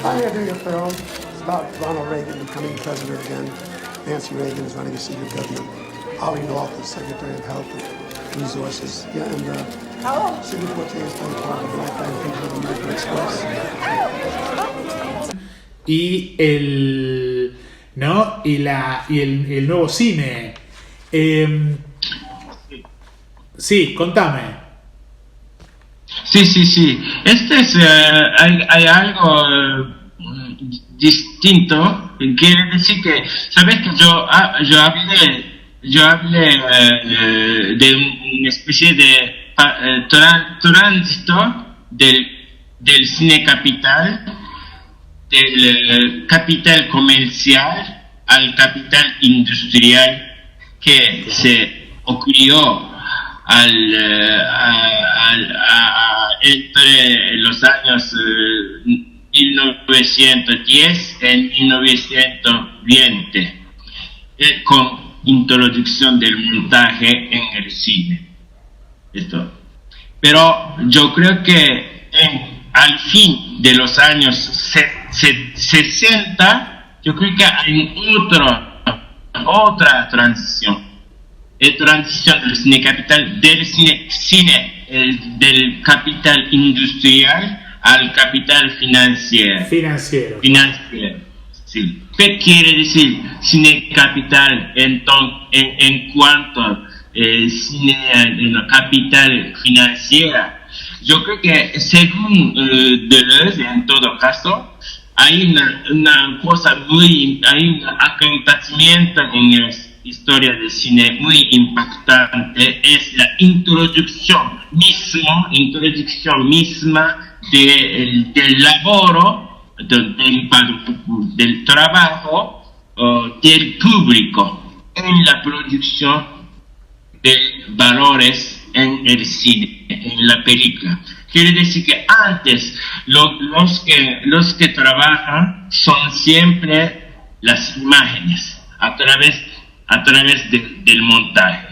I'm here to do your film. It's about Ronald Reagan becoming president again. Nancy Reagan is running a secret government. Ollie North is Secretary of Health and Resources. Yeah, and Sidney Poitier is playing part of the Black Eyed People of American Express. Y el, ¿no? Y el nuevo cine. Sí, contame. Sí. Hay algo distinto. Quiere decir que, ¿sabes que yo hablé de una especie de tránsito del cine capital, del capital comercial al capital industrial que se ocurrió entre los años 1910 y 1920 con introducción del montaje en el cine. Esto. Pero yo creo que al fin de los años 60, yo creo que hay otra transición. Transición del cine capital, del cine del capital industrial al capital financiero. Sí. ¿Qué quiere decir cine capital en cuanto cine capital financiera? Yo creo que según Deleuze, en todo caso, hay una cosa hay un acontecimiento en la historia del cine muy impactante, es la introducción misma del laboro, del trabajo del público en la producción de valores en el cine, en la película. Quiere decir que antes los que trabajan son siempre las imágenes a través del montaje,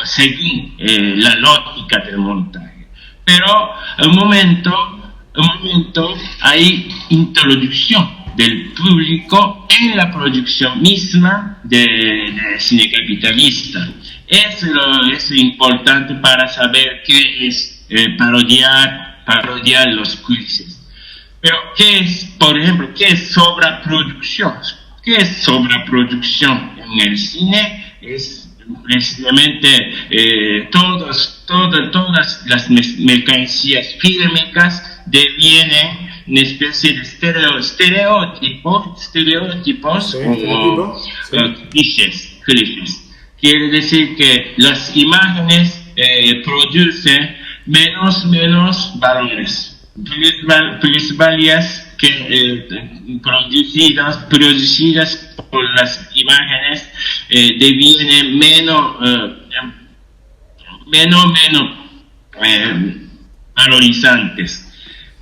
según la lógica del montaje. Pero un momento hay introducción del público en la producción misma del cine capitalista. Eso es importante para saber qué es parodiar los clichés. Pero por ejemplo, ¿qué es sobreproducción? ¿Qué es sobreproducción en el cine? Es precisamente todas las mercancías fílmicas devienen una especie de estereotipos o clichés. Quiere decir que las imágenes producen menos valores, plusvalías que producidas por las imágenes devienen menos valorizantes.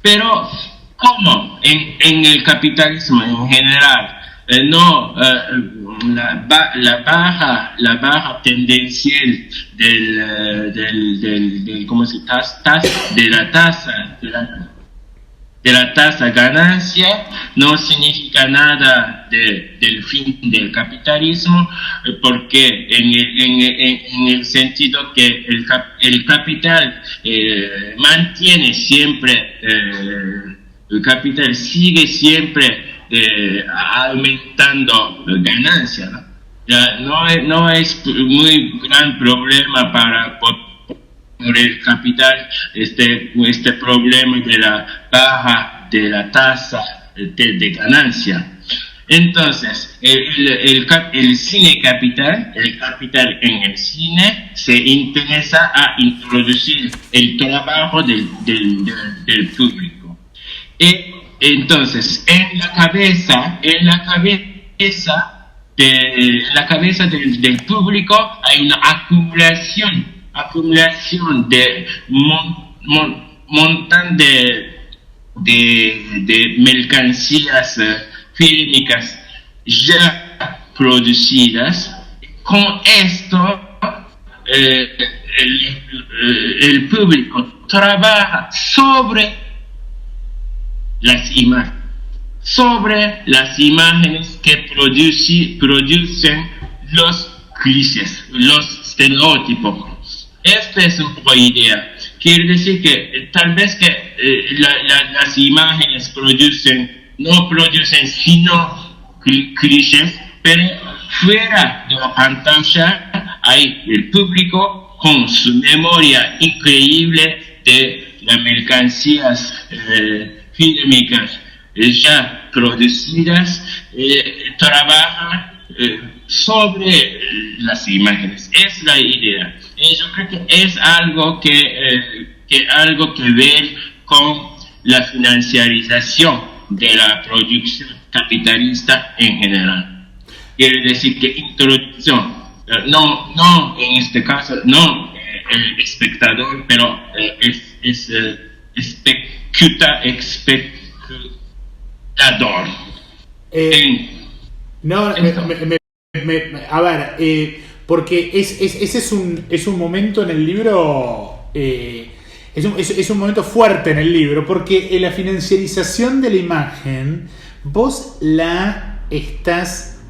Pero como en el capitalismo en general la baja tendencial del ¿cómo se de la tasa ganancia no significa nada del fin del capitalismo, porque en el sentido que el capital mantiene siempre, el capital sigue siempre aumentando ganancia, ¿no? Ya no es muy gran problema por el capital este problema de la baja de la tasa de ganancia. Entonces, el cine capital, el capital en el cine, se interesa a introducir el trabajo del público. Y entonces, en la cabeza del público hay una acumulación de montón de mercancías fílmicas ya producidas. Con esto el público trabaja sobre las imágenes que producen los clichés, los estereotipos. Esta es un poco la idea. Quiere decir que tal vez que las imágenes no producen sino clichés, pero fuera de la pantalla hay el público con su memoria increíble de las mercancías fílmicas ya producidas, trabaja sobre las imágenes. Es la idea. Yo creo que es algo que ver con la financiarización de la producción capitalista en general. Quiere decir que introducción, no en este caso, no el espectador, pero es espectador. A ver, porque ese es un momento en el libro, es un momento fuerte en el libro, porque la financiarización de la imagen, vos la estás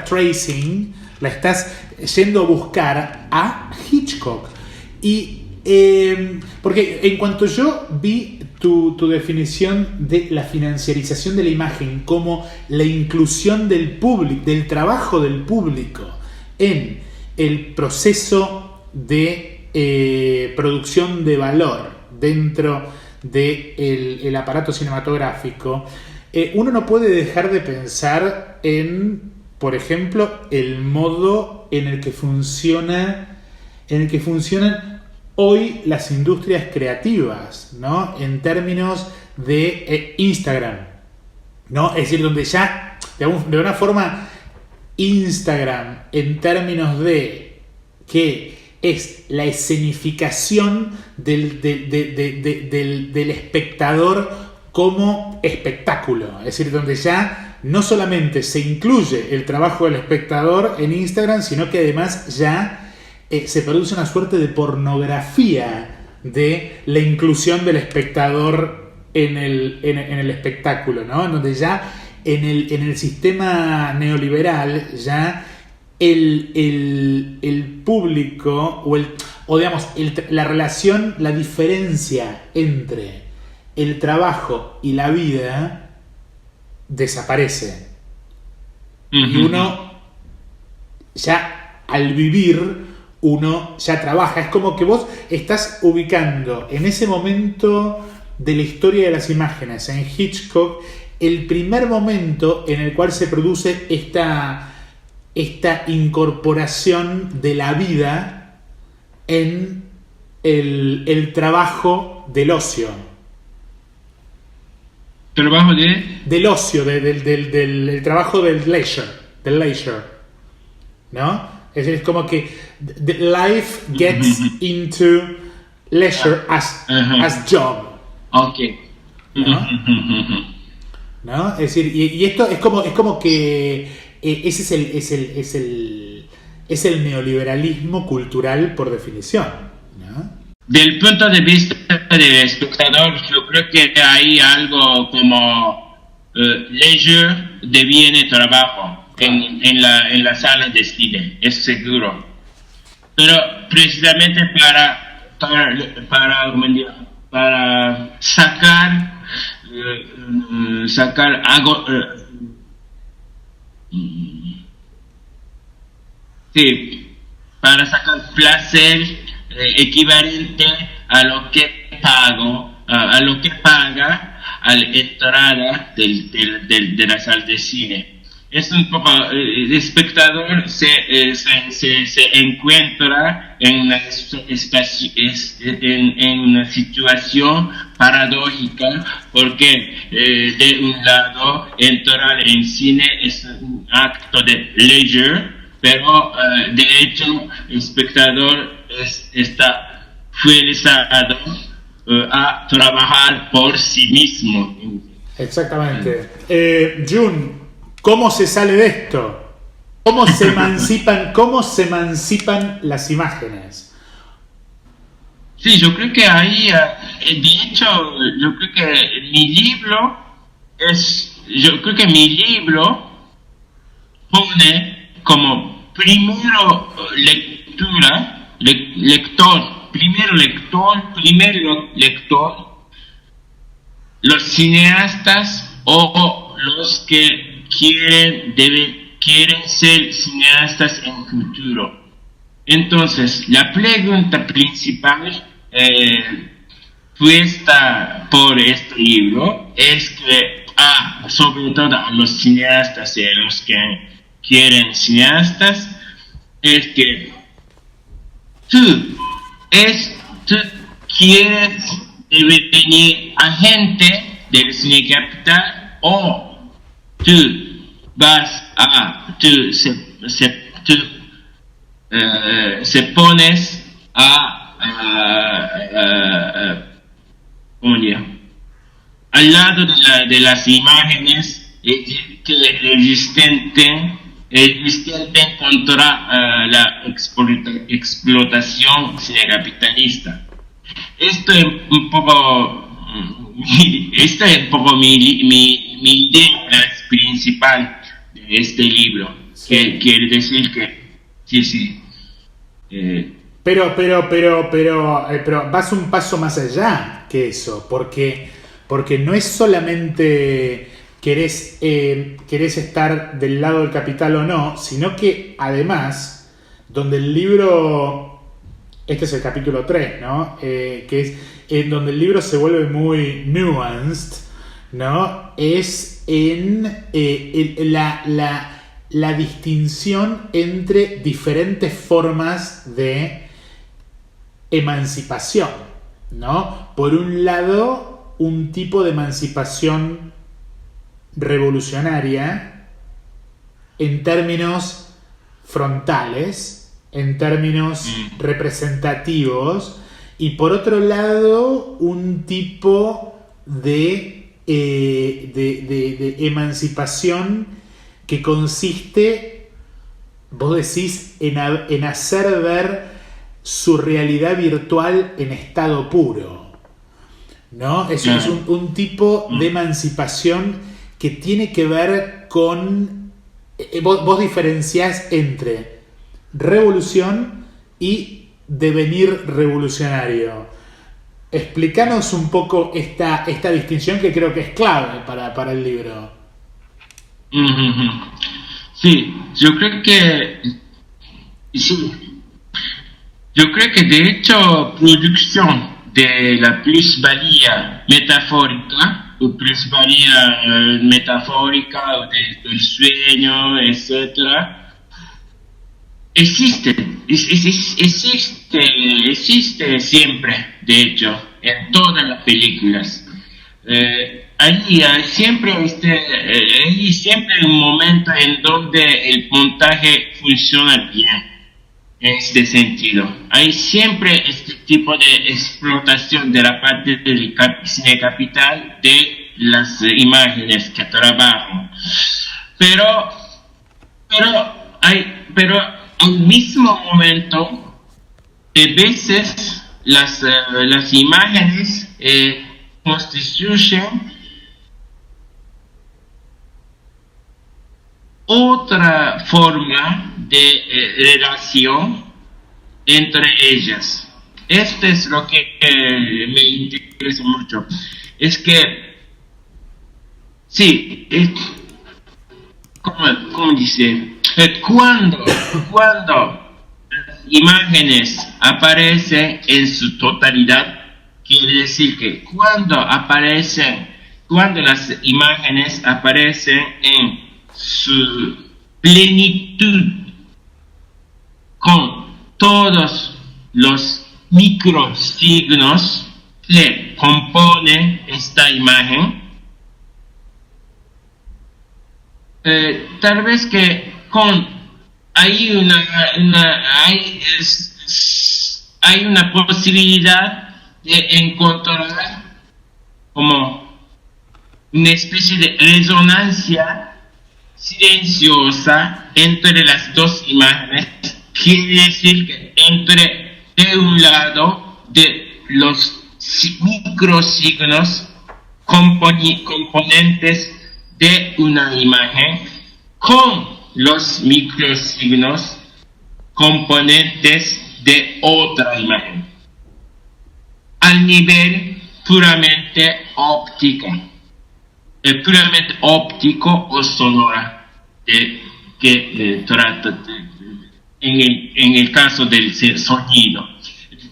tracing, la estás yendo a buscar a Hitchcock. Y porque en cuanto yo vi tu definición de la financiarización de la imagen como la inclusión del público, del trabajo del público en el proceso de producción de valor dentro del aparato cinematográfico, uno no puede dejar de pensar en, por ejemplo, el modo en el que funcionan hoy las industrias creativas, ¿no? En términos de Instagram, ¿no? Es decir, donde ya, de una forma, Instagram, en términos de que es la escenificación del espectador como espectáculo. Es decir, donde ya no solamente se incluye el trabajo del espectador en Instagram, sino que además ya se produce una suerte de pornografía de la inclusión del espectador en el espectáculo, ¿no? En donde ya en el sistema neoliberal ya el público o digamos la relación, la diferencia entre el trabajo y la vida desaparece. Y uno ya al vivir uno ya trabaja. Es como que vos estás ubicando en ese momento de la historia de las imágenes en Hitchcock el primer momento en el cual se produce esta incorporación de la vida en el trabajo del ocio. ¿Trabajo del ocio, del trabajo del leisure, ¿no? Es como que the life gets into leisure as job. Okay. ¿No? Es decir, y esto es como que ese es el neoliberalismo cultural por definición, ¿no? Del punto de vista del espectador, yo creo que hay algo como leisure deviene trabajo. En la sala de cine, es seguro. Pero precisamente para sacar algo, para sacar placer equivalente a lo que paga al entrada de la sala de cine. Es un poco, el espectador se encuentra en una situación paradójica, porque de un lado entrar en cine es un acto de leisure, pero de hecho el espectador está forzado a trabajar por sí mismo. Exactamente. Jun, ¿cómo se sale de esto? ¿Cómo se emancipan las imágenes? Sí, yo creo que ahí, de hecho, yo creo que mi libro pone como primero lector, los cineastas o los que quieren ser cineastas en el futuro. Entonces, la pregunta principal puesta por este libro es que, sobre todo a los cineastas y a los que quieren cineastas, es que tú quieres devenir agente del Cine Capital, o tú se pones al lado de las imágenes existentes contra la explotación cinecapitalista. Esto es un poco mi idea principal de este libro. Que quiere decir que sí. Pero vas un paso más allá que eso, porque no es solamente querés estar del lado del capital o no, sino que además, donde el libro, este es el capítulo 3, ¿no? Que es en donde el libro se vuelve muy nuanced, ¿no? Es en la distinción entre diferentes formas de emancipación, ¿no? Por un lado, un tipo de emancipación revolucionaria en términos frontales, en términos representativos, y por otro lado, un tipo de emancipación que consiste, vos decís, en hacer ver su realidad virtual en estado puro, ¿no? Es un tipo de emancipación que tiene que ver con... Vos diferenciás entre revolución y devenir revolucionario. Explícanos un poco esta distinción, que creo que es clave para el libro. Sí, yo creo que de hecho producción de la plusvalía metafórica o del sueño, etcétera, existe siempre, de hecho, en todas las películas. Hay siempre un momento en donde el montaje funciona bien, en este sentido. Hay siempre este tipo de explotación de la parte del cine capital de las imágenes que trabajo. Pero al mismo momento, a veces las imágenes constituyen otra forma de relación entre ellas. Esto es lo que me interesa mucho. Es que, sí, ¿cómo dice? Cuando las imágenes aparecen en su totalidad, Quiere decir que cuando las imágenes aparecen en su plenitud, con todos los microsignos que componen esta imagen, tal vez que hay una posibilidad de encontrar como una especie de resonancia silenciosa entre las dos imágenes. Quiere decir que de un lado de los microsignos componentes de una imagen con los microsignos componentes de otra imagen, al nivel puramente óptico o sonora que trata en el caso del sonido.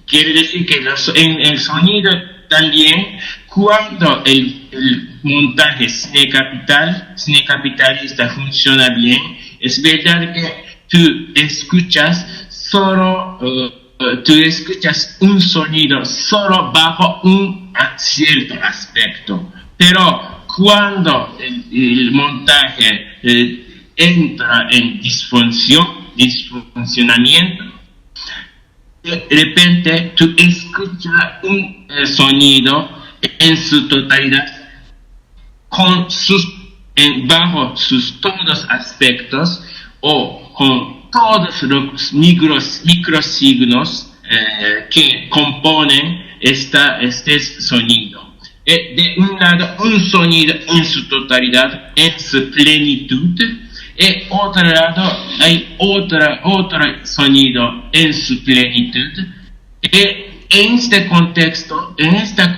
Quiere decir que en el sonido también, cuando el montaje cinecapitalista funciona bien, es verdad que tú escuchas un sonido solo bajo un cierto aspecto, pero cuando el montaje entra en disfuncionamiento, de repente tú escuchas un sonido en su totalidad bajo sus todos aspectos o con todos los microsignos que componen este sonido. De un lado, un sonido en su totalidad, en su plenitud, y otro lado hay otro sonido en su plenitud. Y en este contexto, en esta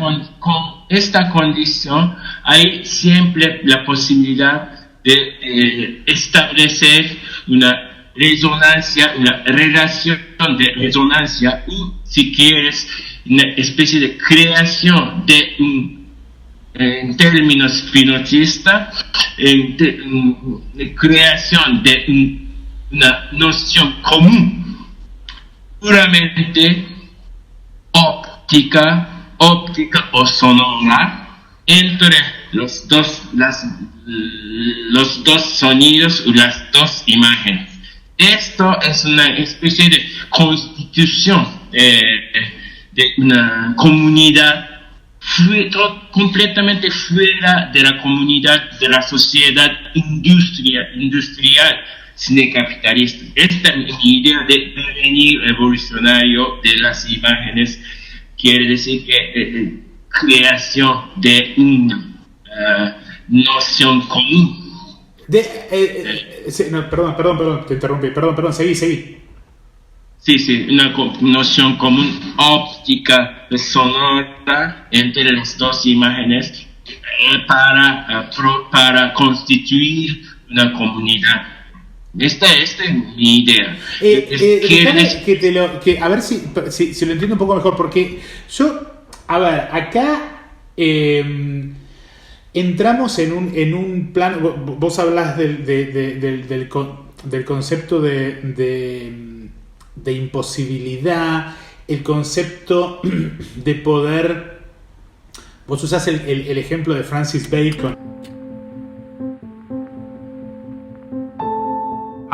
condición, hay siempre la posibilidad de establecer una resonancia, una relación de resonancia, o si quieres, una especie de creación en términos spinozistas, creación de una noción común, puramente óptica o sonora, entre los dos sonidos y las dos imágenes. Esto es una especie de constitución de una comunidad completamente fuera de la comunidad de la sociedad industrial cinecapitalista. Esta es mi idea de devenir evolucionario de las imágenes. Quiere decir que creación de una noción común. Perdón, te interrumpí. Perdón, seguí. Sí, una noción común óptica sonora entre las dos imágenes para constituir una comunidad. Esta es mi idea. A ver si lo entiendo un poco mejor, porque acá entramos en un plan. Vos hablás del concepto de imposibilidad, el concepto de poder. Vos usás el ejemplo de Francis Bacon.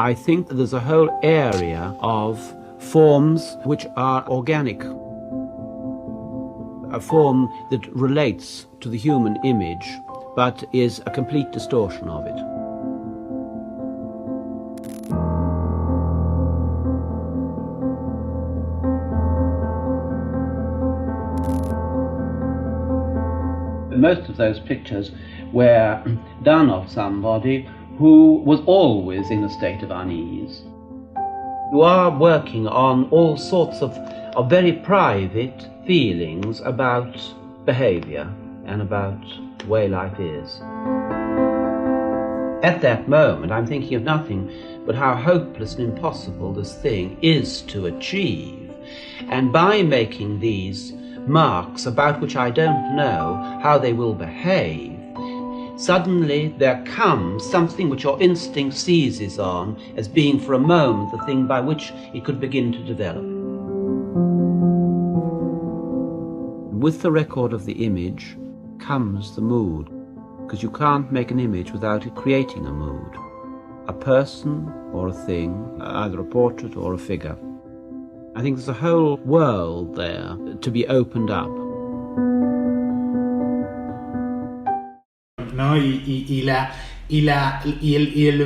I think there's a whole area of forms which are organic. A form that relates to the human image, but is a complete distortion of it. Most of those pictures were done of somebody who was always in a state of unease. You are working on all sorts of very private feelings about behavior and about the way life is. At that moment, I'm thinking of nothing but how hopeless and impossible this thing is to achieve. And by making these marks about which I don't know how they will behave, suddenly there comes something which your instinct seizes on as being for a moment the thing by which it could begin to develop. With the record of the image comes the mood, because you can't make an image without it creating a mood. A person or a thing, either a portrait or a figure. I think there's a whole world there to be opened up. ¿No? El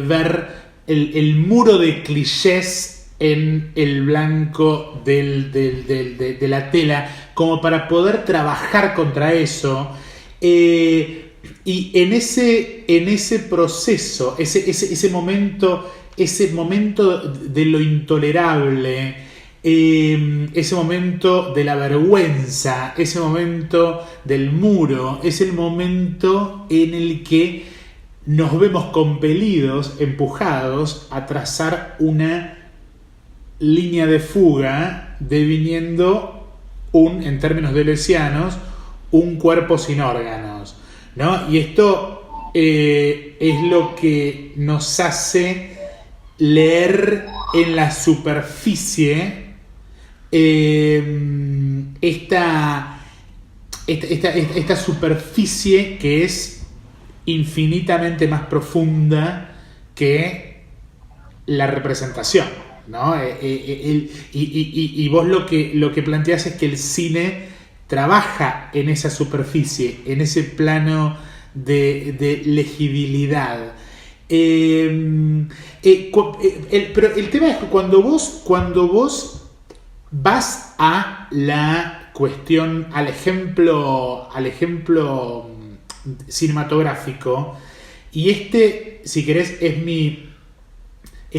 ver el muro de clichés en el blanco de la tela, como para poder trabajar contra eso. Y en ese proceso, ese momento de lo intolerable, ese momento de la vergüenza, ese momento del muro, es el momento en el que nos vemos compelidos, empujados a trazar una línea de fuga, deviniendo en términos deleuzianos, un cuerpo sin órganos, ¿no? Y esto es lo que nos hace leer en la superficie esta superficie que es infinitamente más profunda que la representación, ¿no? Y vos lo que planteás es que el cine trabaja en esa superficie, en ese plano de legibilidad. Pero el tema es que cuando vos vas a la cuestión, al ejemplo cinematográfico, y si querés, es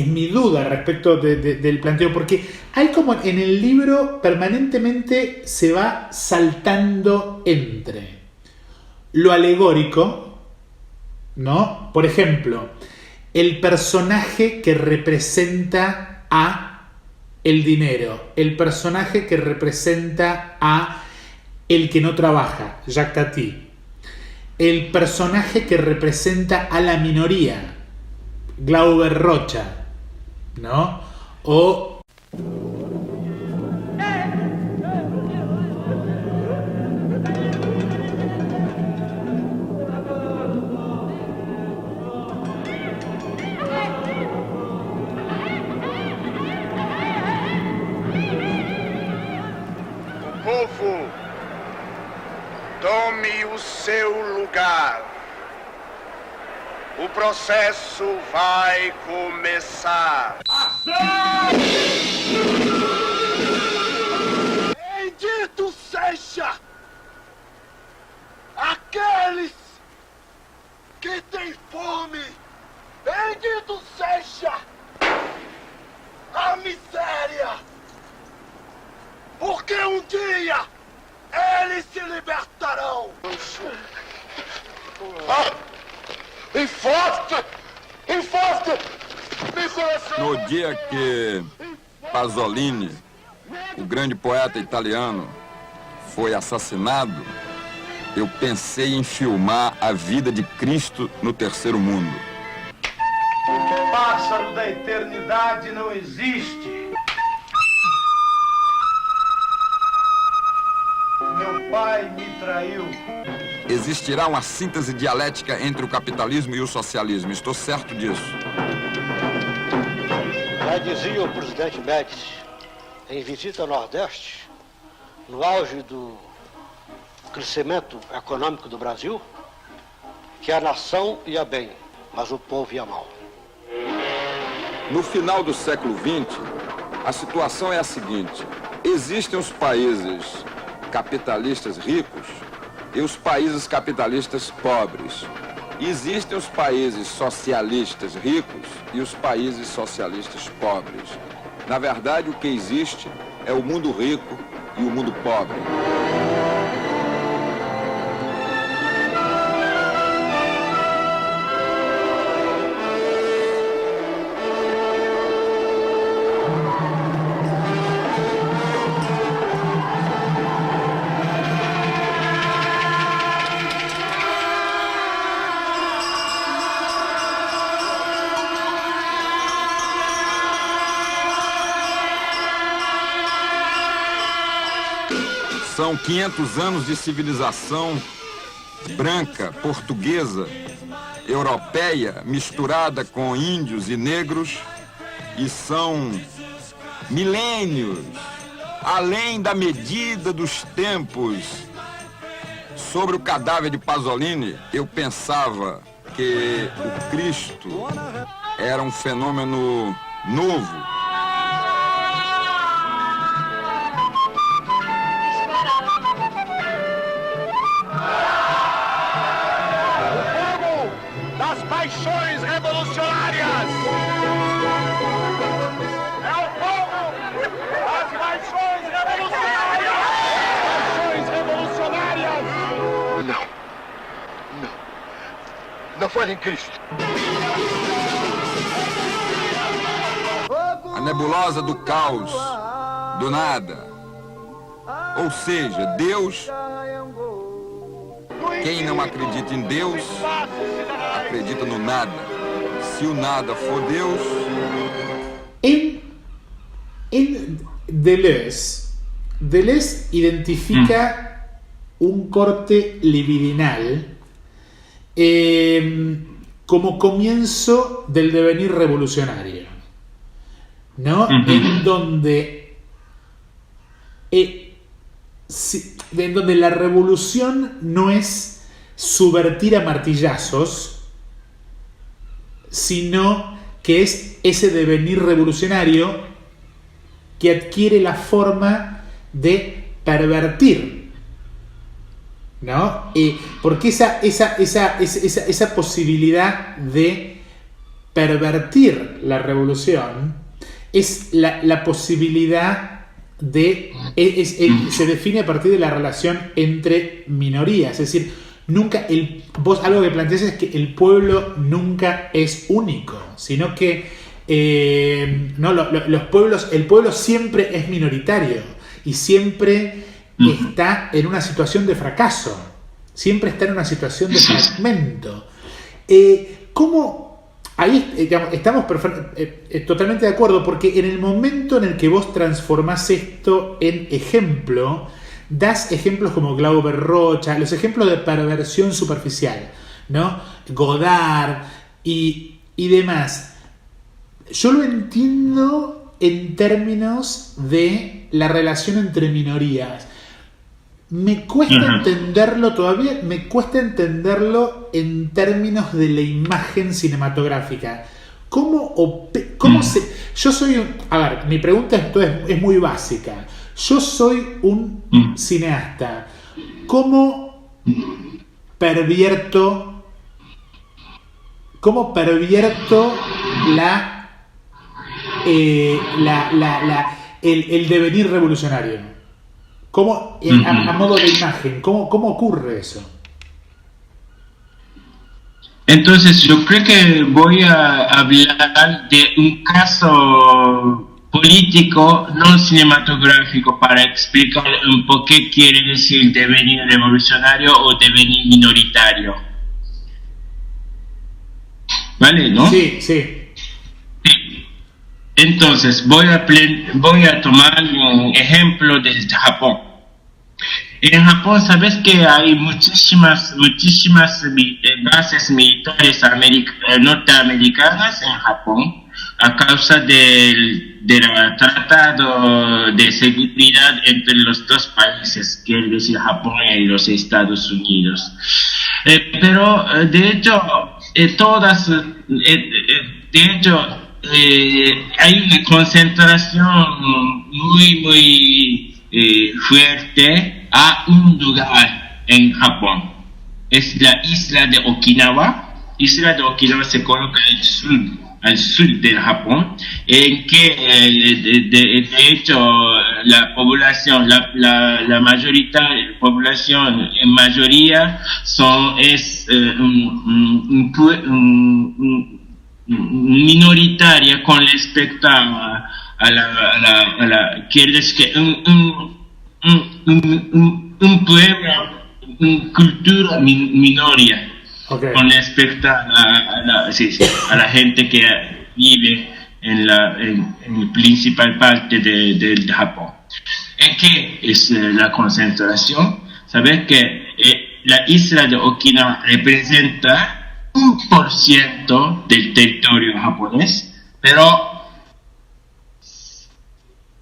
mi duda respecto del planteo, porque hay como en el libro permanentemente se va saltando entre lo alegórico, ¿no? Por ejemplo, el personaje que representa a el dinero, el personaje que representa a el que no trabaja, Jacques Tati, el personaje que representa a la minoría, Glauber Rocha, ¿no? O povo, tome o seu lugar. O processo vai começar. Bendito seja aqueles que têm fome. Bendito seja a miséria. Porque dia eles se libertarão. Enforca! No dia que Pasolini, o grande poeta italiano, foi assassinado, eu pensei em filmar a vida de Cristo no terceiro mundo. O pássaro da eternidade não existe. Meu pai me traiu. Existirá uma síntese dialética entre o capitalismo e o socialismo. Estou certo disso. Já dizia o presidente Médici, em visita ao Nordeste, no auge do crescimento econômico do Brasil, que a nação ia bem, mas o povo ia mal. No final do século XX, a situação é a seguinte: existem os países capitalistas ricos e os países capitalistas pobres. Existem os países socialistas ricos e os países socialistas pobres. Na verdade, o que existe é o mundo rico e o mundo pobre. São 500 anos de civilização branca, portuguesa, europeia, misturada com índios e negros, e são milênios, além da medida dos tempos. Sobre o cadáver de Pasolini, eu pensava que o Cristo era um fenômeno novo. Das paixões revolucionárias! É o fogo das paixões revolucionárias! Paixões revolucionárias! Não foi em Cristo. A nebulosa do caos, do nada. Ou seja, Deus. Quem não acredita em Deus, acredita no nada. Se o nada for Deus... En Deleuze identifica un corte libidinal como comienzo del devenir revolucionario, ¿no? En donde la revolución no es subvertir a martillazos, sino que es ese devenir revolucionario que adquiere la forma de pervertir, ¿no? Porque esa posibilidad de pervertir la revolución es la posibilidad de... se define a partir de la relación entre minorías, es decir, nunca vos algo que planteás es que el pueblo nunca es único, sino que no, el pueblo siempre es minoritario y siempre está en una situación de fracaso, siempre está en una situación de fragmento. ¿Cómo? Ahí estamos totalmente de acuerdo, porque en el momento en el que vos transformás esto en ejemplo, das ejemplos como Glauber Rocha, los ejemplos de perversión superficial, ¿no? Godard y demás. Yo lo entiendo en términos de la relación entre minorías. Me cuesta entenderlo todavía, me cuesta entenderlo en términos de la imagen cinematográfica. ¿Cómo se...? Yo soy... A ver, mi pregunta entonces es muy básica. Yo soy un cineasta. ¿Cómo pervierto el devenir revolucionario? ¿Cómo, a modo de imagen, cómo ocurre eso? Entonces, yo creo que voy a hablar de un caso político, no cinematográfico, para explicar un poco qué quiere decir devenir revolucionario o devenir minoritario. ¿Vale, no? Sí, sí. Entonces, voy a tomar un ejemplo desde Japón. En Japón, sabes que hay muchísimas bases militares norteamericanas en Japón a causa del tratado de seguridad entre los dos países, quiere decir Japón y los Estados Unidos. Pero, de hecho, hay una concentración muy fuerte a un lugar en Japón. Es la isla de Okinawa. Isla de Okinawa se coloca al sur del Japón, en que de hecho la población, la población en mayoría es minoritaria con respecto a la quiere decir que un pueblo, una cultura minoria, okay, con respecto a la gente que vive en la principal parte de Japón. ¿Qué es la concentración? Sabes que la isla de Okinawa representa 1% del territorio japonés, pero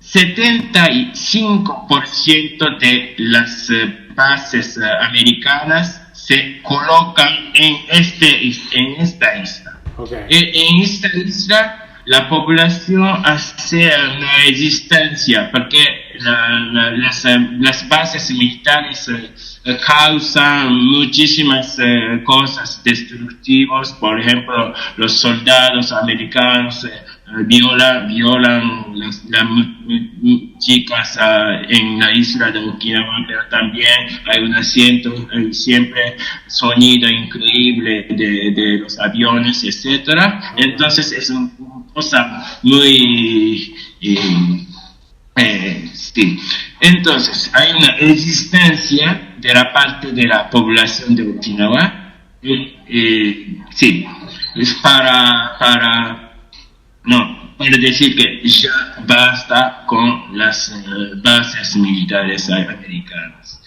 75% de las bases americanas se colocan en esta isla. Okay. En esta isla la población hace una resistencia porque las bases militares causan muchísimas cosas destructivas. Por ejemplo, los soldados americanos violan las chicas en la isla de Okinawa, pero también hay siempre sonido increíble de los aviones, etcétera. Entonces es una cosa muy sí. Entonces hay una resistencia de la parte de la población de Okinawa. Sí, es para decir que ya basta con las bases militares americanas.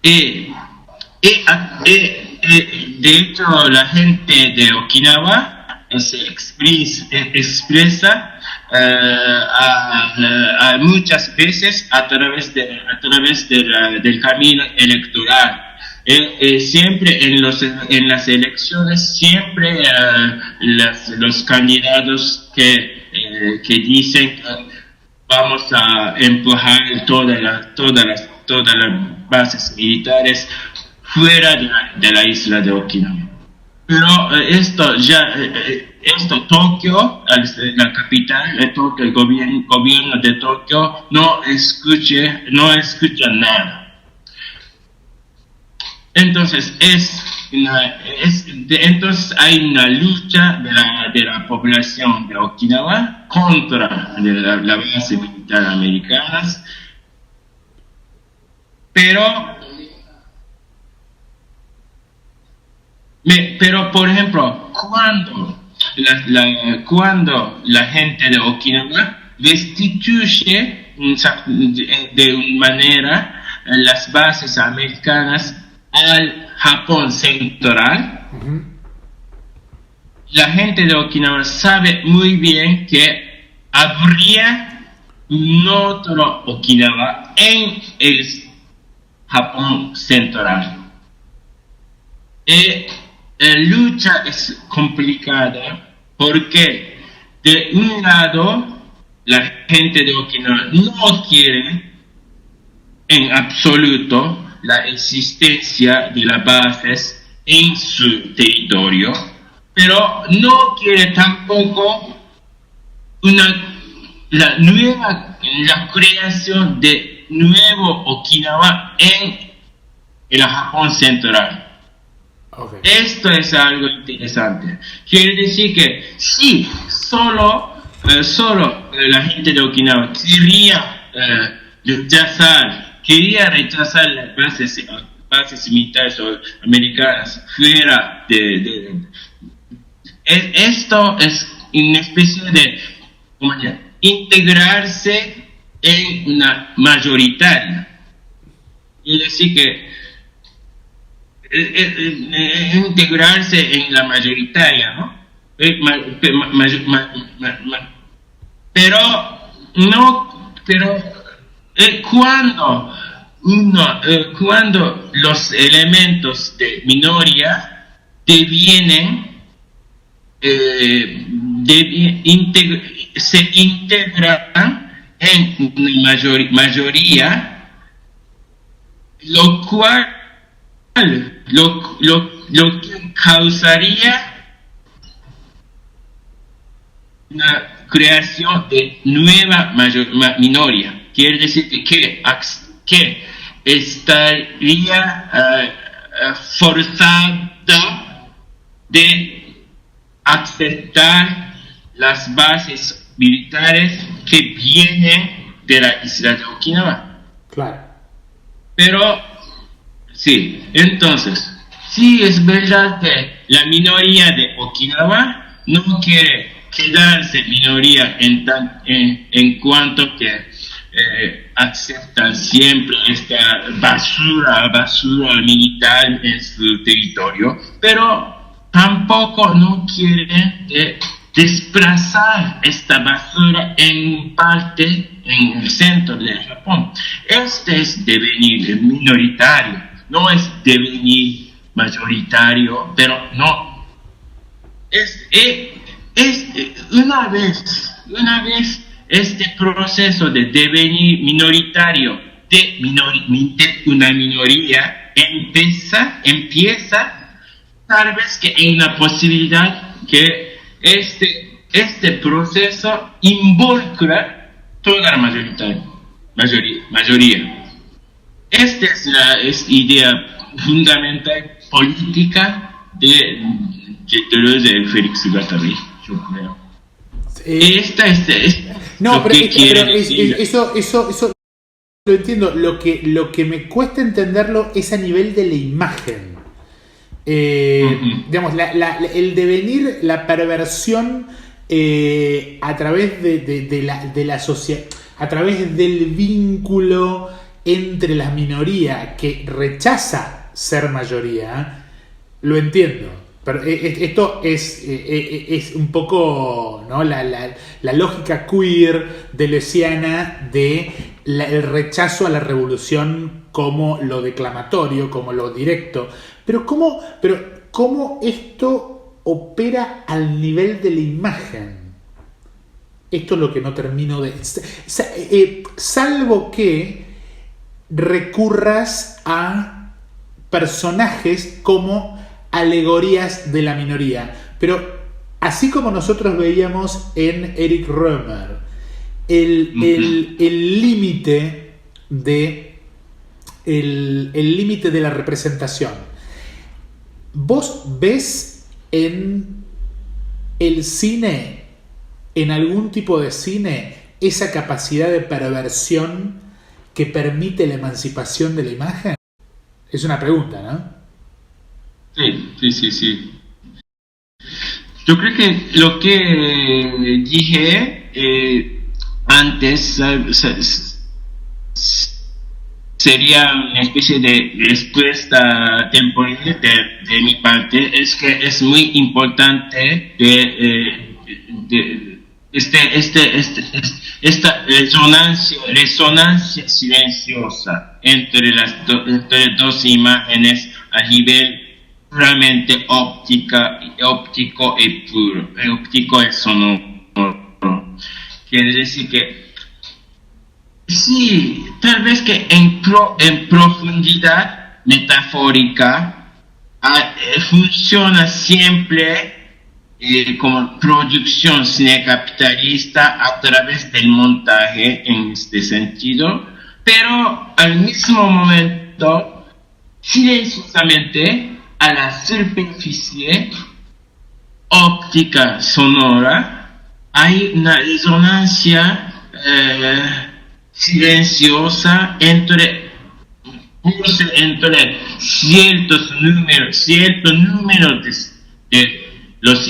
De hecho, la gente de Okinawa se expresa a muchas veces a través del camino electoral. Siempre en las elecciones, siempre los candidatos que dicen que vamos a empujar todas las bases militares fuera de la isla de Okinawa. Pero esto Tokio, la capital, Tokio, el gobierno de Tokio no escucha nada. Entonces entonces hay una lucha de la población de Okinawa contra la base militar americana, pero por ejemplo, cuando la gente de Okinawa destituye de una manera las bases americanas al Japón central, la gente de Okinawa sabe muy bien que habría un otro Okinawa en el Japón central. La lucha es complicada porque de un lado la gente de Okinawa no quiere en absoluto la existencia de las bases en su territorio, pero no quiere tampoco la creación de nuevo Okinawa en el Japón central. Okay. Esto es algo interesante. Quiere decir que sí, solo la gente de Okinawa quería rechazar las bases militares americanas fuera esto es una especie de integrarse en una mayoritaria. Quiere decir que integrarse en la mayoritaria, ¿no? Cuando los elementos de minoría se integran en una mayoría, lo cual lo que causaría una creación de nueva minoría. Quiere decir que estaría forzada de aceptar las bases militares que vienen de la isla de Okinawa. Claro. Pero sí, entonces, sí es verdad que la minoría de Okinawa no quiere quedarse minoría en cuanto que aceptan siempre esta basura militar en su territorio, pero tampoco no quieren desplazar esta basura en parte en el centro de Japón. Este es devenir minoritario, no es devenir mayoritario, pero no. Una vez este proceso de devenir minoritario de una minoría empieza, tal vez que hay una posibilidad que este proceso involucra toda la mayoría. Esta es la idea fundamental política de Félix Guattari, yo creo. No, pero eso lo entiendo. Lo que me cuesta entenderlo es a nivel de la imagen. Digamos, el devenir, la perversión a través de la sociedad, a través del vínculo entre la minoría que rechaza ser mayoría, lo entiendo. Pero esto es un poco, ¿no?, la lógica queer deleuziana de el rechazo a la revolución como lo declamatorio, como lo directo. Pero ¿cómo esto opera al nivel de la imagen? Esto es lo que no termino de... salvo que recurras a personajes como alegorías de la minoría. Pero así como nosotros veíamos en Eric Rohmer el límite de la representación, ¿vos ves en el cine, en algún tipo de cine, esa capacidad de perversión que permite la emancipación de la imagen? Es una pregunta, ¿no? Sí. Yo creo que lo que dije antes sería una especie de respuesta temporal de mi parte. Es que es muy importante esta resonancia silenciosa entre dos imágenes a nivel puramente óptico y puro, óptico y sonoro. Quiere decir que sí, tal vez que en profundidad metafórica funciona siempre como producción cinecapitalista a través del montaje en este sentido, pero al mismo momento silenciosamente a la superficie óptica sonora hay una resonancia silenciosa entre ciertos números de los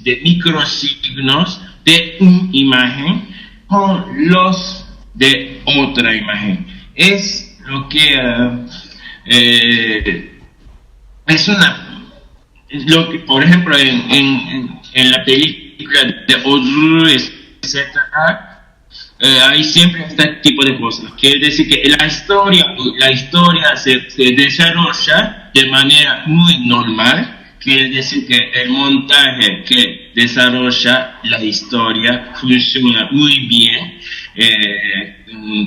de microsignos de una imagen con los de otra imagen. Es lo que lo que, por ejemplo, en la película de Ozu, etc., hay siempre este tipo de cosas. Quiere decir que la historia se desarrolla de manera muy normal. Quiere decir que el montaje que desarrolla la historia funciona muy bien,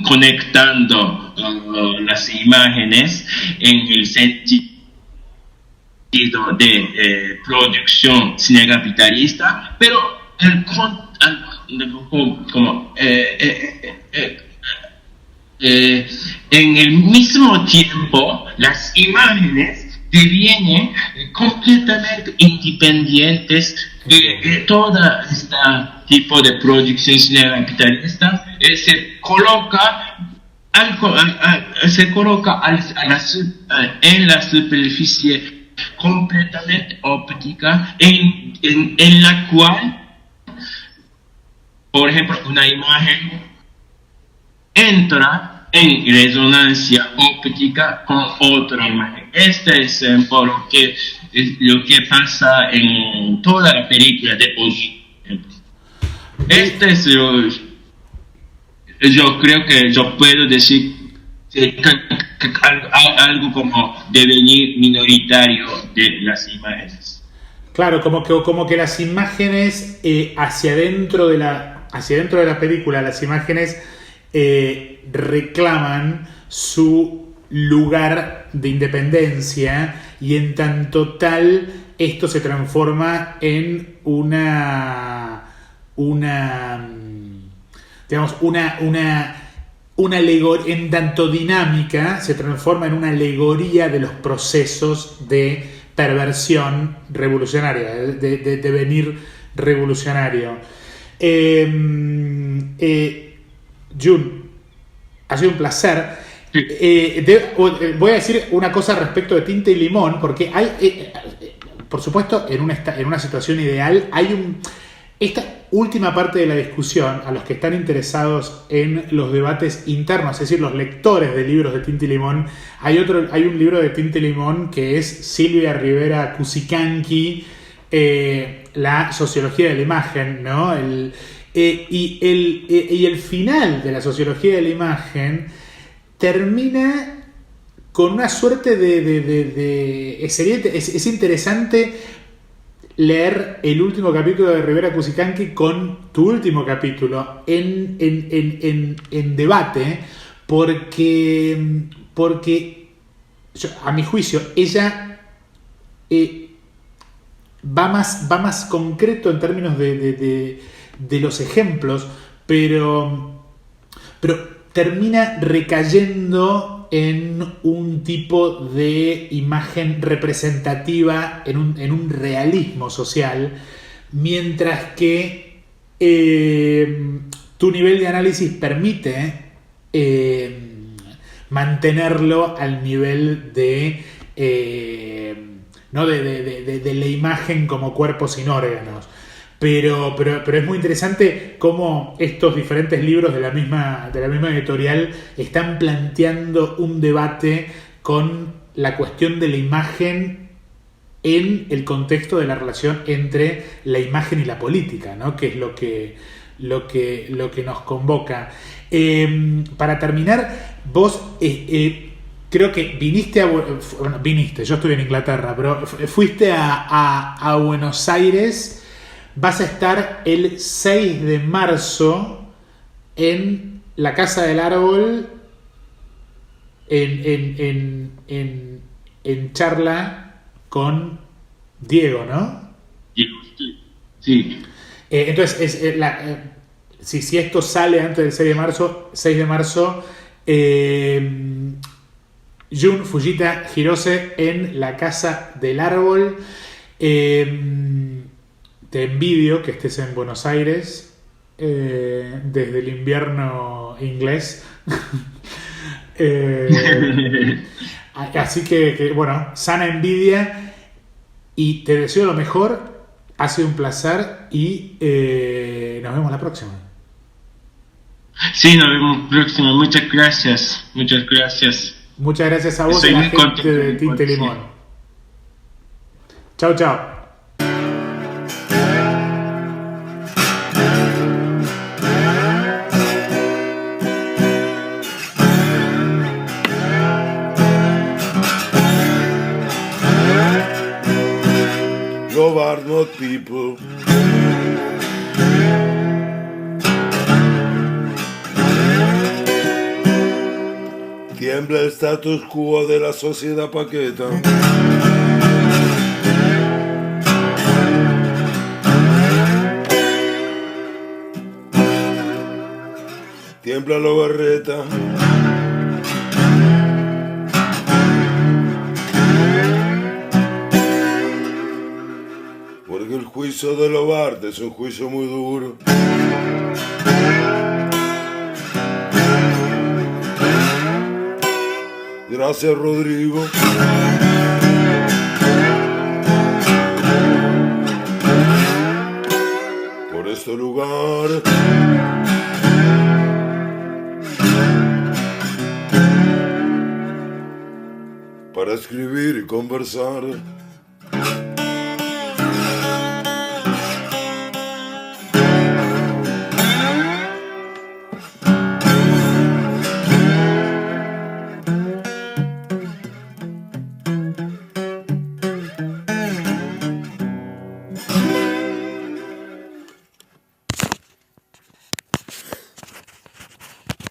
conectando las imágenes en el sentido de producción cinecapitalista, pero en el mismo tiempo las imágenes devienen completamente independientes de todo este tipo de producción cinecapitalista. Se coloca en la superficie completamente óptica en la cual por ejemplo, una imagen entra en resonancia óptica con otra imagen. Este es un poco lo que pasa en toda la película de hoy. Este es yo creo que yo puedo decir que algo como devenir minoritario de las imágenes. Claro, como que las imágenes hacia dentro de la película, las imágenes reclaman su lugar de independencia, y en tanto tal esto se transforma en una alegoría, en tanto dinámica se transforma en una alegoría de los procesos de perversión revolucionaria, de devenir revolucionario. Jun, ha sido un placer. Voy a decir una cosa respecto de Tinta y Limón, porque hay, por supuesto, en una situación ideal, hay esta última parte de la discusión, a los que están interesados en los debates internos, es decir, los lectores de libros de Tinta y Limón, hay un libro de Tinta y Limón que es Silvia Rivera Cusicanqui, la sociología de la imagen, ¿no? Y el final de la sociología de la imagen termina con una suerte es interesante leer el último capítulo de Rivera Cusicanqui con tu último capítulo en debate, porque a mi juicio ella va más concreto en términos de los ejemplos, pero termina recayendo en un tipo de imagen representativa, en un realismo social, mientras que tu nivel de análisis permite mantenerlo al nivel de la imagen como cuerpo sin órganos. Pero es muy interesante cómo estos diferentes libros de la misma editorial están planteando un debate con la cuestión de la imagen en el contexto de la relación entre la imagen y la política, ¿no? Que es lo que nos convoca. Para terminar, vos creo que viniste, yo estoy en Inglaterra, pero fuiste a Buenos Aires. Vas a estar el 6 de marzo en la Casa del Árbol en charla con Diego, ¿no? Sí. Entonces, si esto sale antes del 6 de marzo, Jun Fujita Hirose en la Casa del Árbol. Te envidio que estés en Buenos Aires desde el invierno inglés. Así que, bueno, sana envidia, y te deseo lo mejor. Ha sido un placer y nos vemos la próxima. Sí, nos vemos la próxima. Muchas gracias. Muchas gracias a vos y a la gente de Tinta y Limón. Chao, chao. Love are not people. Tiembla el status quo de la sociedad paqueta. Tiembla la barreta. Porque el juicio de Lobarte es un juicio muy duro. Gracias, Rodrigo. Por este lugar. Para escribir y conversar.